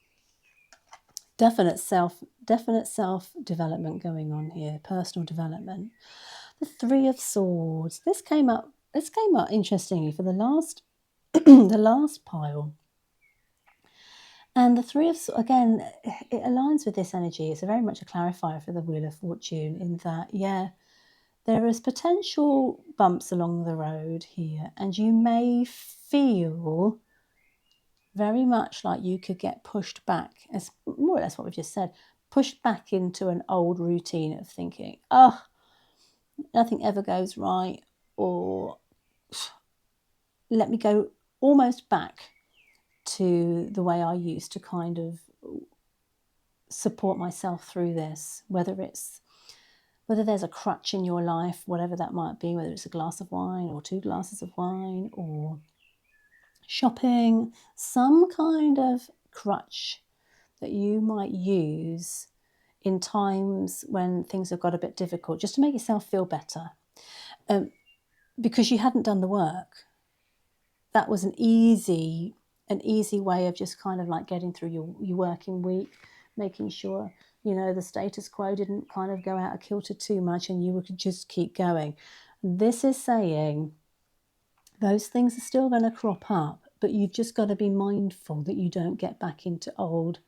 Definite self development going on here, personal development. The 3 of Swords. This came up interestingly for the last the last pile. And the 3 of Swords, again, it aligns with this energy. It's very much a clarifier for the Wheel of Fortune in that, yeah, there is potential bumps along the road here, and you may feel very much like you could get pushed back, as more or less what we've just said, pushed back into an old routine of thinking, oh, nothing ever goes right, or let me go almost back to the way I used to kind of support myself through this, whether there's a crutch in your life, whatever that might be, whether it's a glass of wine or 2 glasses of wine or shopping, some kind of crutch that you might use in times when things have got a bit difficult, just to make yourself feel better, because you hadn't done the work. That was an easy way of just kind of like getting through your working week, making sure, you know, the status quo didn't kind of go out of kilter too much and you could just keep going. This is saying those things are still going to crop up, but you've just got to be mindful that you don't get back into old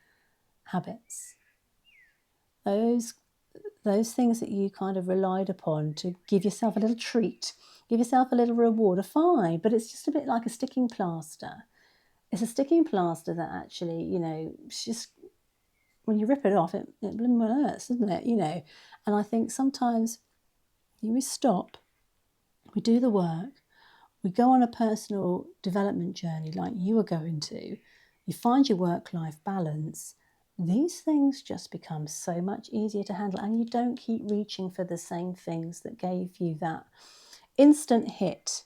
habits. Those things that you kind of relied upon to give yourself a little treat, give yourself a little reward are fine, but it's just a bit like a sticking plaster. It's a sticking plaster that actually, you know, it's just, when you rip it off, it hurts, doesn't it? You know, and I think sometimes we stop, we do the work, we go on a personal development journey like you are going to, you find your work-life balance, these things just become so much easier to handle, and you don't keep reaching for the same things that gave you that instant hit.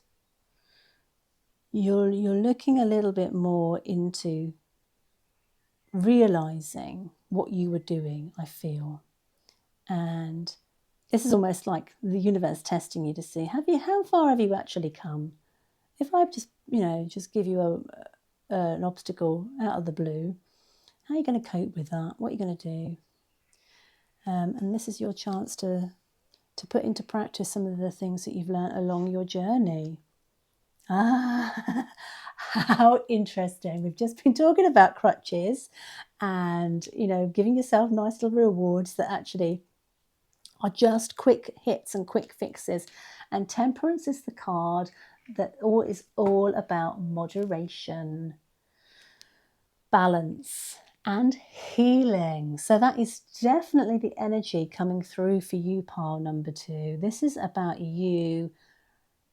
You're looking a little bit more into realizing what you were doing, I feel. And this is almost like the universe testing you to see, how far have you actually come? If I just, you know, just give you an obstacle out of the blue, how are you going to cope with that? What are you going to do? And this is your chance to put into practice some of the things that you've learnt along your journey. Ah, how interesting. We've just been talking about crutches and, you know, giving yourself nice little rewards that actually are just quick hits and quick fixes. And Temperance is the card that is all about moderation, balance, and healing. So that is definitely the energy coming through for you, pile number 2. This is about you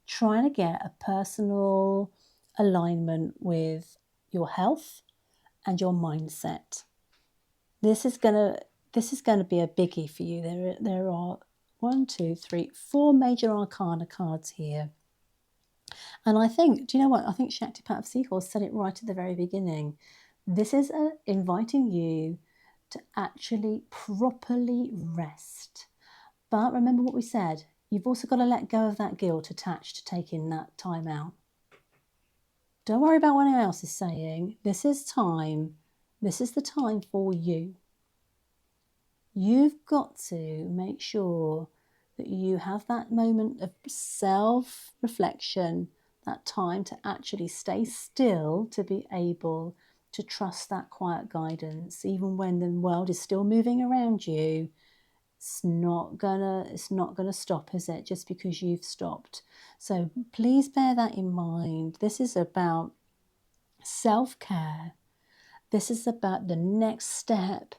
trying to get a personal alignment with your health and your mindset. This is going to be a biggie for you. There are 1, 2, 3, 4 major arcana cards here. And I think, do you know what? I think Shaktipat of Seahorse said it right at the very beginning. This is inviting you to actually properly rest. But remember what we said. You've also got to let go of that guilt attached to taking that time out. Don't worry about what anyone else is saying. This is time. This is the time for you. You've got to make sure that you have that moment of self-reflection, that time to actually stay still, to be able to trust that quiet guidance, even when the world is still moving around you. It's not gonna stop, is it? Just because you've stopped. So please bear that in mind. This is about self-care. This is about the next step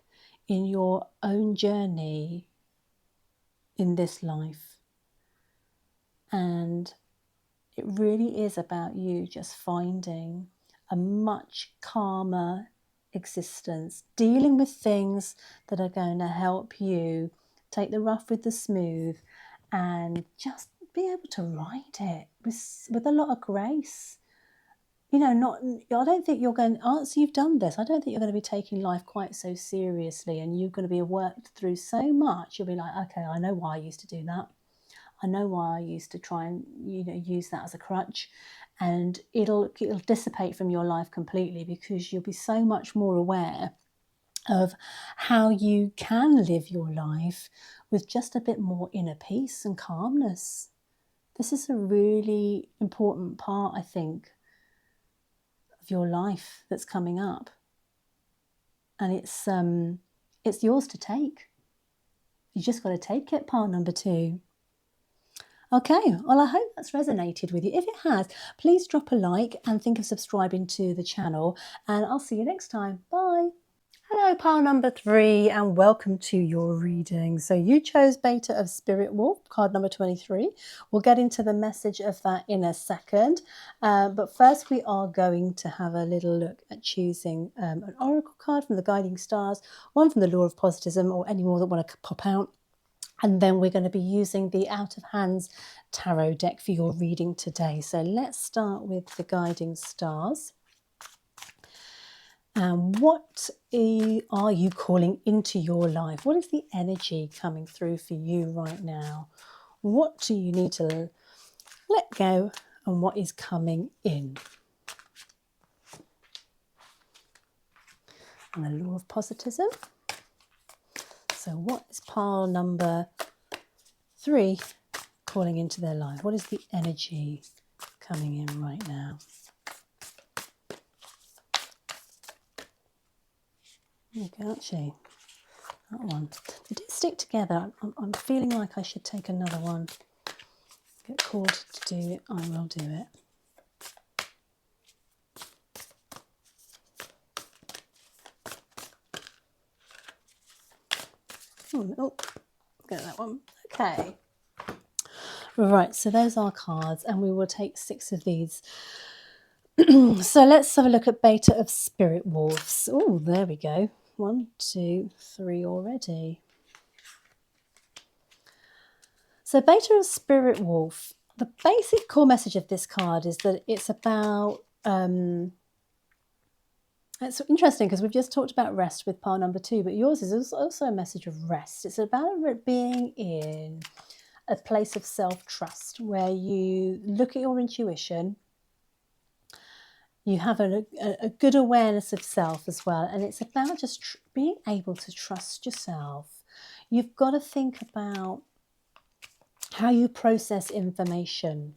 in your own journey in this life. And it really is about you just finding a much calmer existence, dealing with things that are going to help you take the rough with the smooth and just be able to ride it with a lot of grace. You know, I don't think you're going, once you've done this, I don't think you're going to be taking life quite so seriously, and you're going to be worked through so much. You'll be like, okay, I know why I used to do that. I know why I used to try and, use that as a crutch, and it'll dissipate from your life completely, because you'll be so much more aware of how you can live your life with just a bit more inner peace and calmness. This is a really important part, I think, of your life that's coming up, and it's yours to take. You just got to take it. Part number 2. Okay, well, I hope that's resonated with you. If it has, please drop a like and think of subscribing to the channel, and I'll see you next time. Bye. Hello, pile number 3, and welcome to your reading. So you chose Beta of Spirit Wolf, card number 23. We'll get into the message of that in a second. But first, we are going to have a little look at choosing an oracle card from the Guiding Stars, one from the Law of Positivism, or any more that want to pop out. And then we're going to be using the Out of Hands Tarot deck for your reading today. So let's start with the Guiding Stars. And what are you calling into your life? What is the energy coming through for you right now? What do you need to let go, and what is coming in? And the Law of Positivism. So what is pile number 3 calling into their life? What is the energy coming in right now? There you go, actually. That one. They do stick together. I'm feeling like I should take another one. Get called to do it, I will do it. Oh, get that one. Okay. Right, so those are cards, and we will take 6 of these. So let's have a look at Beta of Spirit Wolves. Oh, there we go. 1, 2, 3 already. So Beta of Spirit Wolf, the basic core message of this card is that it's about, it's interesting because we've just talked about rest with pile number 2, but yours is also a message of rest. It's about being in a place of self-trust where you look at your intuition, you have a good awareness of self as well, and it's about just being able to trust yourself. You've got to think about how you process information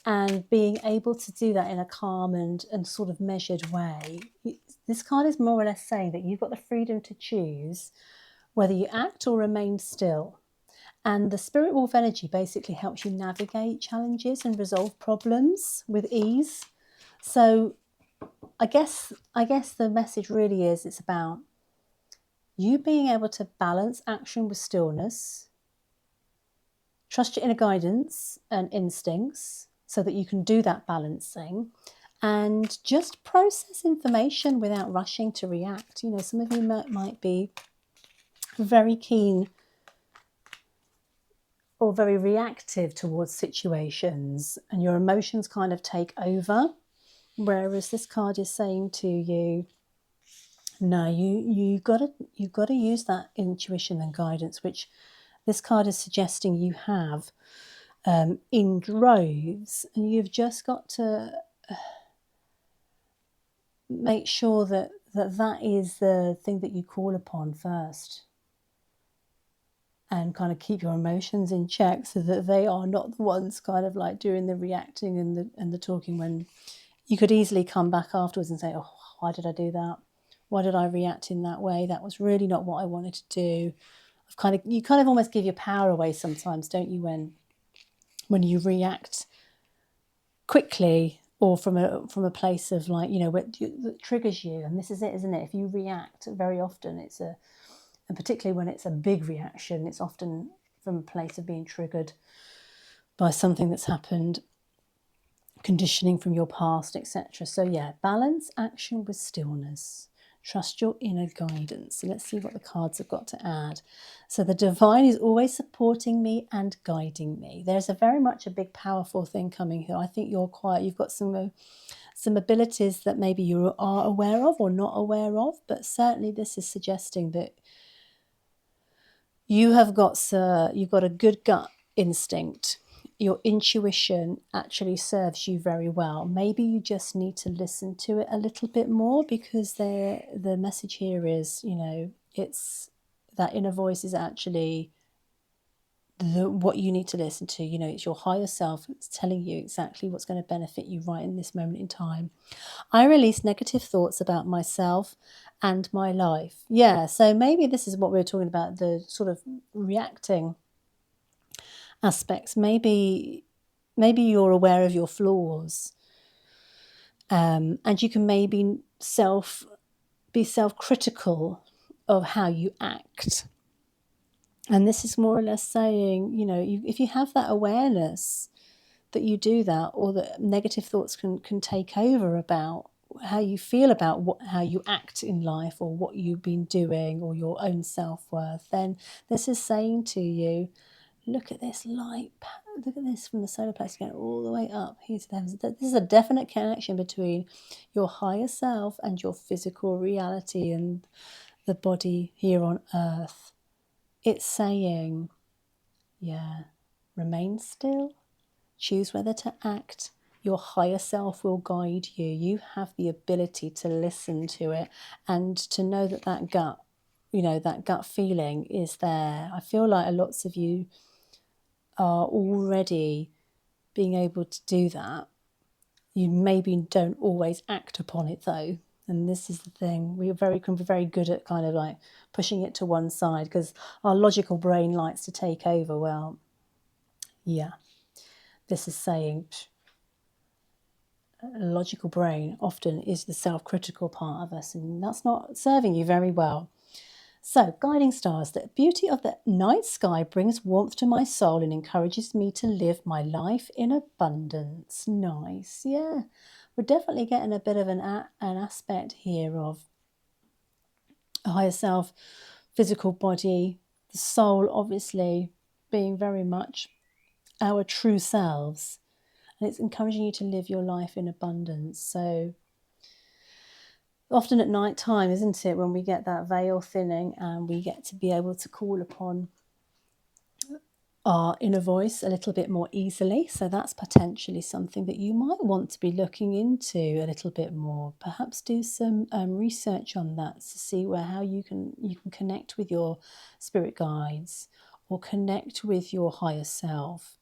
and being able to do that in a calm and sort of measured way. This card is more or less saying that you've got the freedom to choose whether you act or remain still. And the Spirit Wolf energy basically helps you navigate challenges and resolve problems with ease. So I guess the message really is, it's about you being able to balance action with stillness, trust your inner guidance and instincts so that you can do that balancing, and just process information without rushing to react. You know, some of you might be very keen or very reactive towards situations, and your emotions kind of take over. Whereas this card is saying to you, no, you've got to use that intuition and guidance, which this card is suggesting you have in droves, and you've just got to make sure that is the thing that you call upon first, and kind of keep your emotions in check so that they are not the ones kind of like doing the reacting and the talking, when you could easily come back afterwards and say, oh, why did I do that? Why did I react in that way? That was really not what I wanted to do. You kind of almost give your power away sometimes, don't you, when you react quickly, or from a place of like, that triggers you. And this is it, isn't it? If you react very often, and particularly when it's a big reaction, it's often from a place of being triggered by something that's happened, conditioning from your past, etc. So yeah, balance action with stillness. Trust your inner guidance. So let's see what the cards have got to add. So the divine is always supporting me and guiding me. There's very much a big, powerful thing coming here. I think you've got some abilities that maybe you are aware of or not aware of, but certainly this is suggesting that you've got a good gut instinct. Your intuition actually serves you very well. Maybe you just need to listen to it a little bit more, because the message here is, it's that inner voice is actually what you need to listen to. It's your higher self. It's telling you exactly what's going to benefit you right in this moment in time. I release negative thoughts about myself and my life. Yeah, so maybe this is what we were talking about, the sort of reacting aspects. Maybe you're aware of your flaws, and you can maybe be self-critical of how you act. And this is more or less saying, if you have that awareness that you do that, or that negative thoughts can take over about how you feel about how you act in life, or what you've been doing, or your own self-worth, then this is saying to you, look at this light, look at this from the solar plexus going all the way up here to the heavens. This is a definite connection between your higher self and your physical reality and the body here on earth. It's saying, yeah, remain still, choose whether to act. Your higher self will guide you. You have the ability to listen to it and to know that gut, that gut feeling is there. I feel like lots of you are already being able to do that. You maybe don't always act upon it though. And this is the thing, can be very good at kind of like pushing it to one side, because our logical brain likes to take over. Well, yeah, this is saying a logical brain often is the self-critical part of us, and that's not serving you very well. So, guiding stars, the beauty of the night sky brings warmth to my soul and encourages me to live my life in abundance. Nice, yeah. We're definitely getting a bit of an aspect here of a higher self, physical body, the soul obviously being very much our true selves. And it's encouraging you to live your life in abundance. So often at night time, isn't it, when we get that veil thinning and we get to be able to call upon our inner voice a little bit more easily. So that's potentially something that you might want to be looking into a little bit more. Perhaps do some research on that to see how you can connect with your spirit guides or connect with your higher self,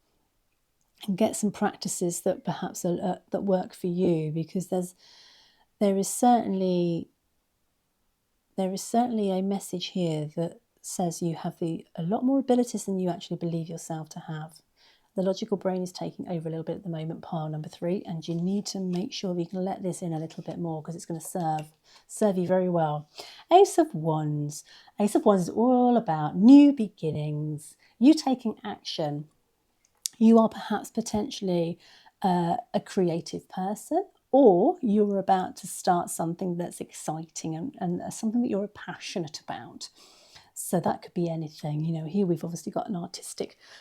and get some practices that perhaps that work for you, because there is certainly a message here that says you have a lot more abilities than you actually believe yourself to have. The logical brain is taking over a little bit at the moment, pile number 3, and you need to make sure that you can let this in a little bit more, because it's going to serve you very well. Ace of Wands. Ace of Wands is all about new beginnings, you taking action. You are perhaps potentially a creative person, or you're about to start something that's exciting and something that you're passionate about. So that could be anything. You know, here we've obviously got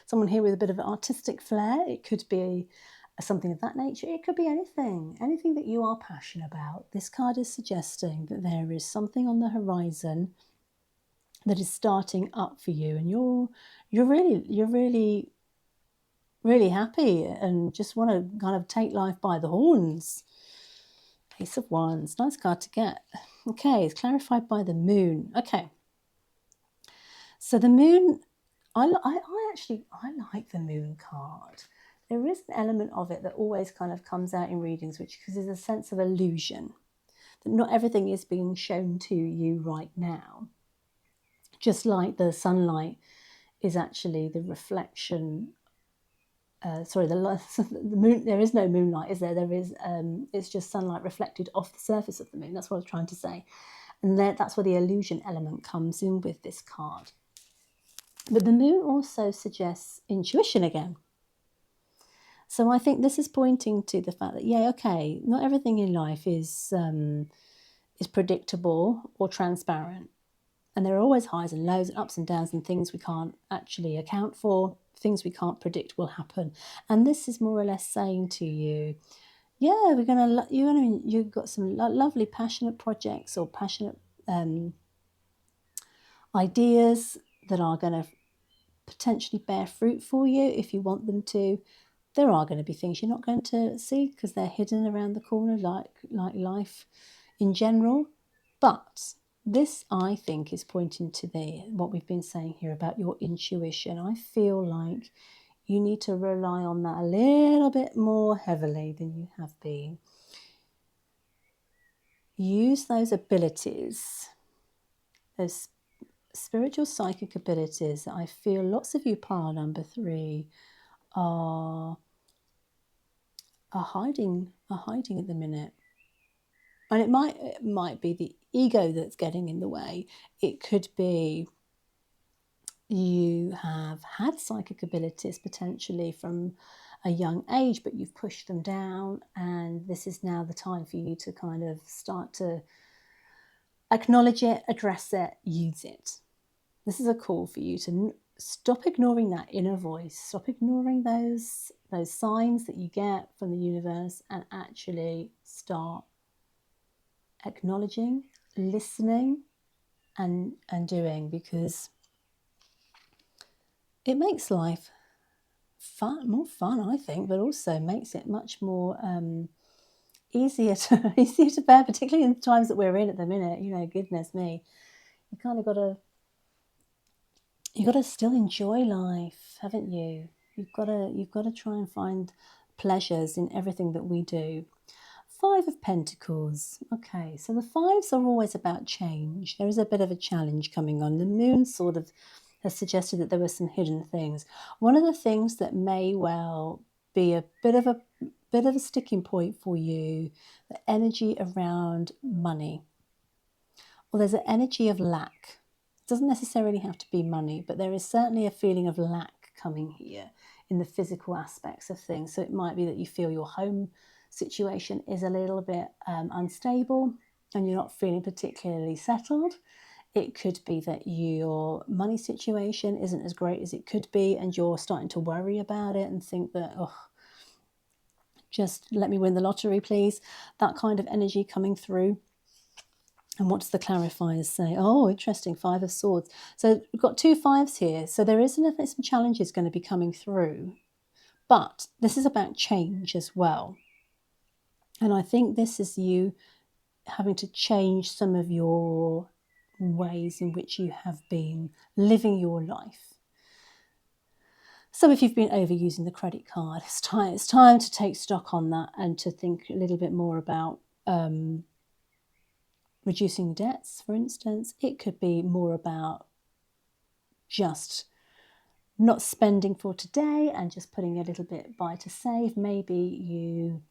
someone here with a bit of an artistic flair. It could be something of that nature. It could be anything that you are passionate about. This card is suggesting that there is something on the horizon that is starting up for you, and you're really happy and just want to kind of take life by the horns. Ace of Wands, nice card to get. Okay, it's clarified by the moon. Okay, so the moon, I like the moon card. There is an element of it that always kind of comes out in readings, which is a sense of illusion, that not everything is being shown to you right now. Just like the sunlight is actually the reflection. The moon. There is no moonlight, is there? There is. It's just sunlight reflected off the surface of the moon. That's what I was trying to say, and that's where the illusion element comes in with this card. But the moon also suggests intuition again. So I think this is pointing to the fact that, yeah, okay, not everything in life is predictable or transparent. And there are always highs and lows and ups and downs and things we can't actually account for, things we can't predict will happen. And this is more or less saying to you, yeah, you've got some lovely passionate projects or passionate ideas that are going to potentially bear fruit for you if you want them to. There are going to be things you're not going to see because they're hidden around the corner, like life in general. But this, I think, is pointing to what we've been saying here about your intuition. I feel like you need to rely on that a little bit more heavily than you have been. Use those abilities, those spiritual psychic abilities that I feel lots of you, pile number 3, are hiding at the minute. And it might be the ego that's getting in the way. It could be you have had psychic abilities potentially from a young age, but you've pushed them down, and this is now the time for you to kind of start to acknowledge it, address it, use it. This is a call for you to stop ignoring that inner voice, stop ignoring those signs that you get from the universe, and actually start acknowledging, listening, and doing, because it makes life more fun, I think, but also makes it much more easier to bear, particularly in the times that we're in at the minute. You know, goodness me, you kind of got to still enjoy life, haven't you? You've got to try and find pleasures in everything that we do. 5 of Pentacles. Okay, so the 5s are always about change. There is a bit of a challenge coming on. The moon sort of has suggested that there were some hidden things. One of the things that may well be a bit of a sticking point for you, the energy around money. Well, there's an energy of lack. It doesn't necessarily have to be money, but there is certainly a feeling of lack coming here in the physical aspects of things. So it might be that you feel your home situation is a little bit unstable and you're not feeling particularly settled. It could be that your money situation isn't as great as it could be, and you're starting to worry about it and think that, oh, just let me win the lottery, please. That kind of energy coming through. And what does the clarifiers say? Oh, interesting, 5 of Swords. So we've got 2 5s here. So there is some challenges going to be coming through. But this is about change as well. And I think this is you having to change some of your ways in which you have been living your life. So if you've been overusing the credit card, it's time to take stock on that and to think a little bit more about reducing debts, for instance. It could be more about just not spending for today and just putting a little bit by to save. Maybe you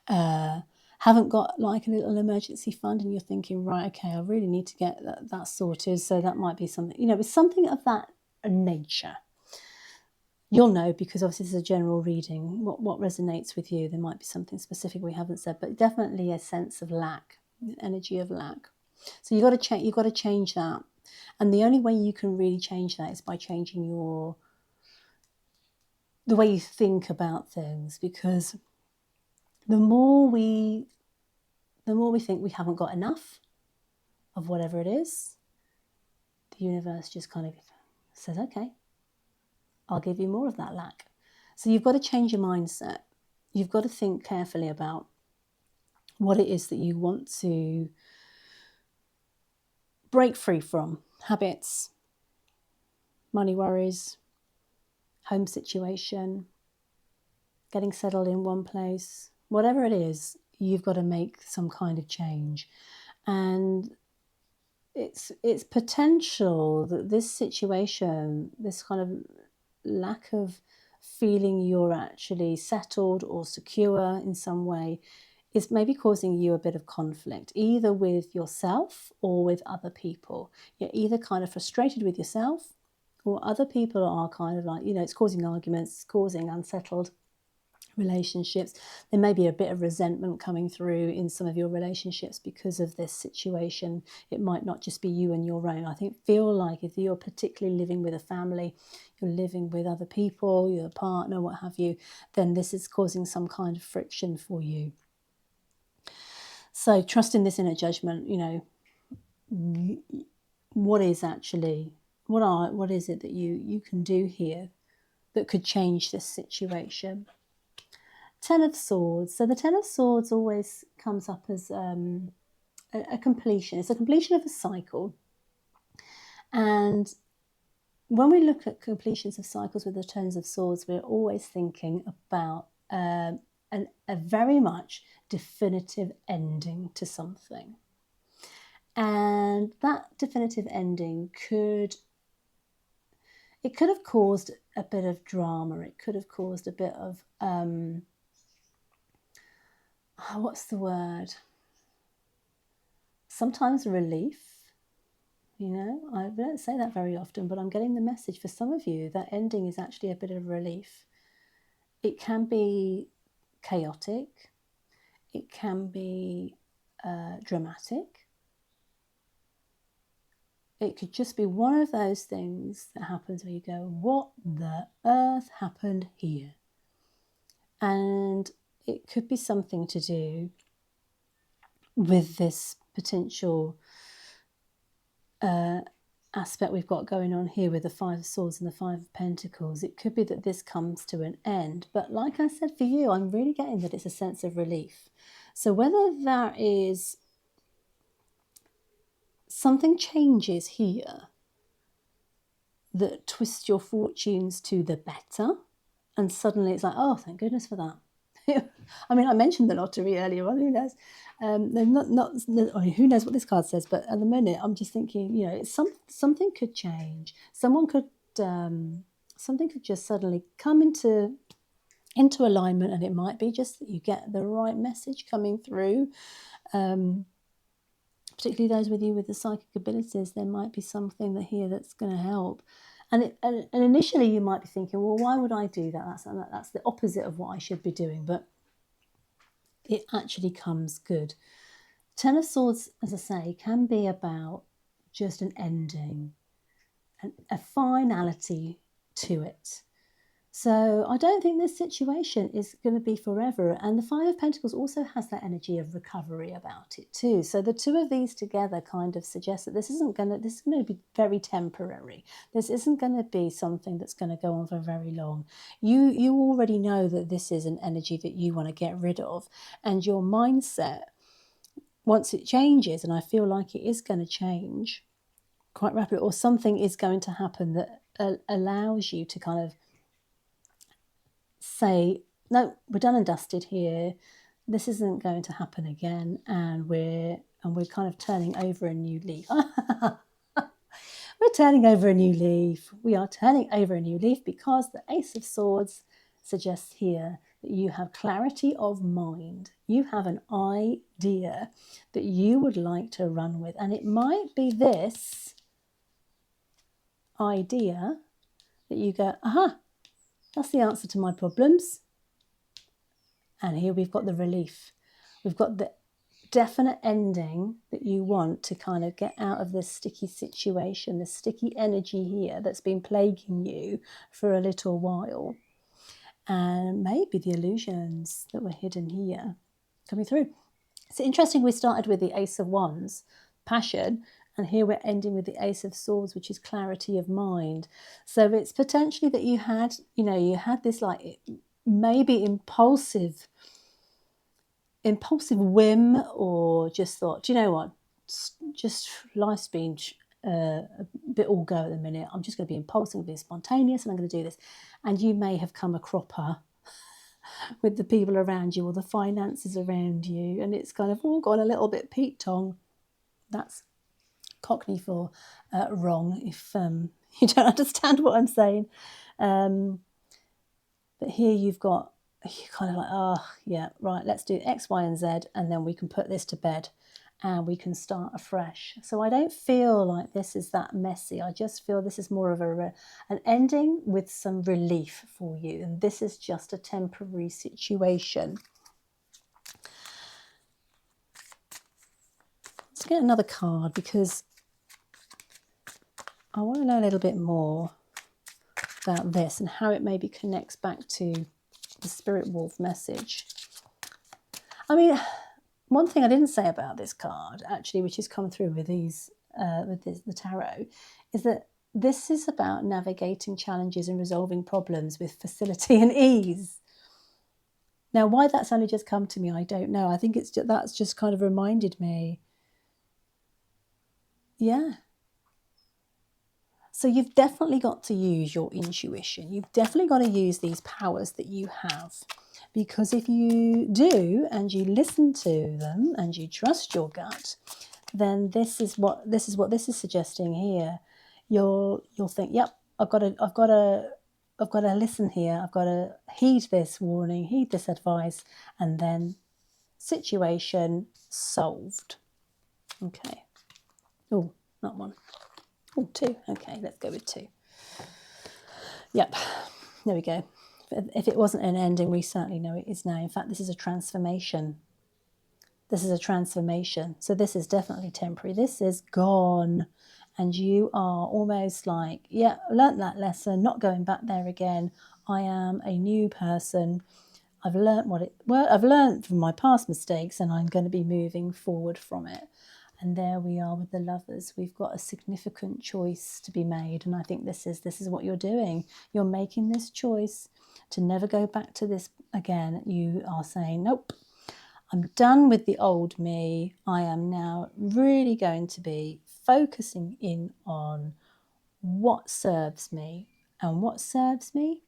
haven't got like a little emergency fund and you're thinking, right, okay, I really need to get that sorted. So that might be something, it's something of that nature. You'll know, because obviously this is a general reading, what resonates with you. There might be something specific we haven't said, but definitely a sense of lack, energy of lack. So you've got to change that. And the only way you can really change that is by changing the way you think about things, because the more we think we haven't got enough of whatever it is, the universe just kind of says, okay, I'll give you more of that lack. So you've got to change your mindset. You've got to think carefully about what it is that you want to break free from. Habits, money worries, home situation, getting settled in one place, whatever it is, you've got to make some kind of change. And it's potential that this situation, this kind of lack of feeling you're actually settled or secure in some way, is maybe causing you a bit of conflict, either with yourself or with other people. You're either kind of frustrated with yourself, or other people are kind of like, it's causing arguments, it's causing unsettled relationships. There may be a bit of resentment coming through in some of your relationships because of this situation. It might not just be you and your own. I feel like if you're particularly living with a family, you're living with other people, your partner, what have you, then this is causing some kind of friction for you. So trust in this inner judgment. What is it that you can do here that could change this situation? Ten of Swords. So the Ten of Swords always comes up as a completion. It's a completion of a cycle. And when we look at completions of cycles with the Tens of Swords, we're always thinking about a very much definitive ending to something. And that definitive ending could have caused a bit of drama. It could have caused a bit of what's the word? Sometimes relief. I don't say that very often, but I'm getting the message for some of you that ending is actually a bit of relief. It can be chaotic. It can be dramatic. It could just be one of those things that happens where you go, what the earth happened here? And it could be something to do with this potential aspect we've got going on here with the Five of Swords and the Five of Pentacles. It could be that this comes to an end. But like I said, for you, I'm really getting that it's a sense of relief. So whether that is something changes here that twists your fortunes to the better, and suddenly it's like, oh, thank goodness for that. I mean, I mentioned the lottery earlier on. Who knows? Who knows what this card says? But at the minute, I'm just thinking, something could change. Something could just suddenly come into alignment, and it might be just that you get the right message coming through. Particularly those with you with the psychic abilities, there might be something here that's going to help. And initially you might be thinking, well, why would I do that? That's the opposite of what I should be doing. But it actually comes good. Ten of Swords, as I say, can be about just an ending, a finality to it. So I don't think this situation is going to be forever. And the Five of Pentacles also has that energy of recovery about it too. So the two of these together kind of suggest that this is going to be very temporary. This isn't going to be something that's going to go on for very long. You already know that this is an energy that you want to get rid of. And your mindset, once it changes, and I feel like it is going to change quite rapidly, or something is going to happen that allows you to kind of say, no, we're done and dusted here. This isn't going to happen again, and we're kind of turning over a new leaf. We're turning over a new leaf. We are turning over a new leaf because the Ace of Swords suggests here that you have clarity of mind. You have an idea that you would like to run with, and it might be this idea that you go, aha, that's the answer to my problems. And here we've got the relief. We've got the definite ending that you want to kind of get out of this sticky situation, this sticky energy here that's been plaguing you for a little while. And maybe the illusions that were hidden here coming through. It's interesting, we started with the Ace of Wands, passion, and here we're ending with the Ace of Swords, which is clarity of mind. So it's potentially that you had, you had this like maybe impulsive whim, or just thought, do you know what, just life's been a bit all go at the minute. I'm just going to be impulsive, be spontaneous, and I'm going to do this. And you may have come a cropper with the people around you or the finances around you, and it's kind of all gone a little bit Pete Tong. That's Cockney for wrong, if you don't understand what I'm saying. But here you've got, you're kind of like, oh yeah, right, let's do X, Y, and Z, and then we can put this to bed and we can start afresh. So I don't feel like this is that messy. I just feel this is more of an ending with some relief for you, and this is just a temporary situation. Let's get another card, because I want to know a little bit more about this and how it maybe connects back to the Spirit Wolf message. I mean, one thing I didn't say about this card, actually, which has come through with these, the tarot, is that this is about navigating challenges and resolving problems with facility and ease. Now, why that's only just come to me, I don't know. I think that's just kind of reminded me. Yeah. So you've definitely got to use your intuition. You've definitely got to use these powers that you have. Because if you do, and you listen to them, and you trust your gut, then this is what this is suggesting here. You'll think, yep, I've got to listen here. I've got to heed this warning, heed this advice, and then situation solved. Okay. Oh, not one. Oh, two. Okay, let's go with two. Yep, there we go. If it wasn't an ending, we certainly know it is now. In fact, this is a transformation. This is a transformation. So this is definitely temporary. This is gone. And you are almost like, yeah, I learnt that lesson, not going back there again. I am a new person. I've learnt I've learnt from my past mistakes, and I'm going to be moving forward from it. And there we are with the Lovers. We've got a significant choice to be made. And I think this is what you're doing. You're making this choice to never go back to this again. You are saying, nope, I'm done with the old me. I am now really going to be focusing in on what serves me. And what serves me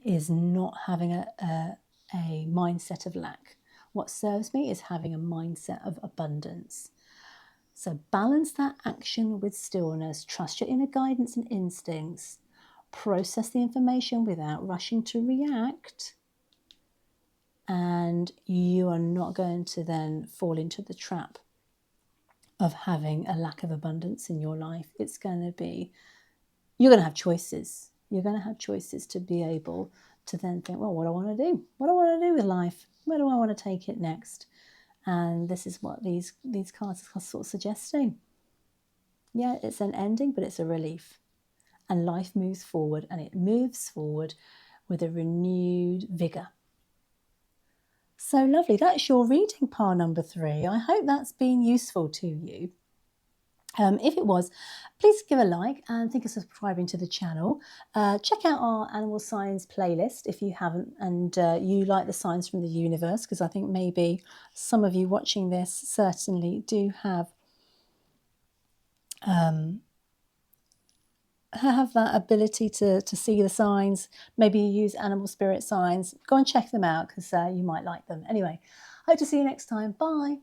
is not having a mindset of lack. What serves me is having a mindset of abundance. So balance that action with stillness, trust your inner guidance and instincts, process the information without rushing to react, and you are not going to then fall into the trap of having a lack of abundance in your life. It's going to be, you're going to have choices. You're going to have choices to be able to then think, well, what do I want to do? What do I want to do with life? Where do I want to take it next? And this is what these cards are sort of suggesting. Yeah, it's an ending, but it's a relief. And life moves forward, and it moves forward with a renewed vigour. So lovely. That's your reading, pile number 3. I hope that's been useful to you. If it was, please give a like and think of subscribing to the channel. Check out our animal signs playlist if you haven't, and you like the signs from the universe, because I think maybe some of you watching this certainly do have that ability to see the signs. Maybe you use animal spirit signs. Go and check them out, because you might like them. Anyway, hope to see you next time. Bye.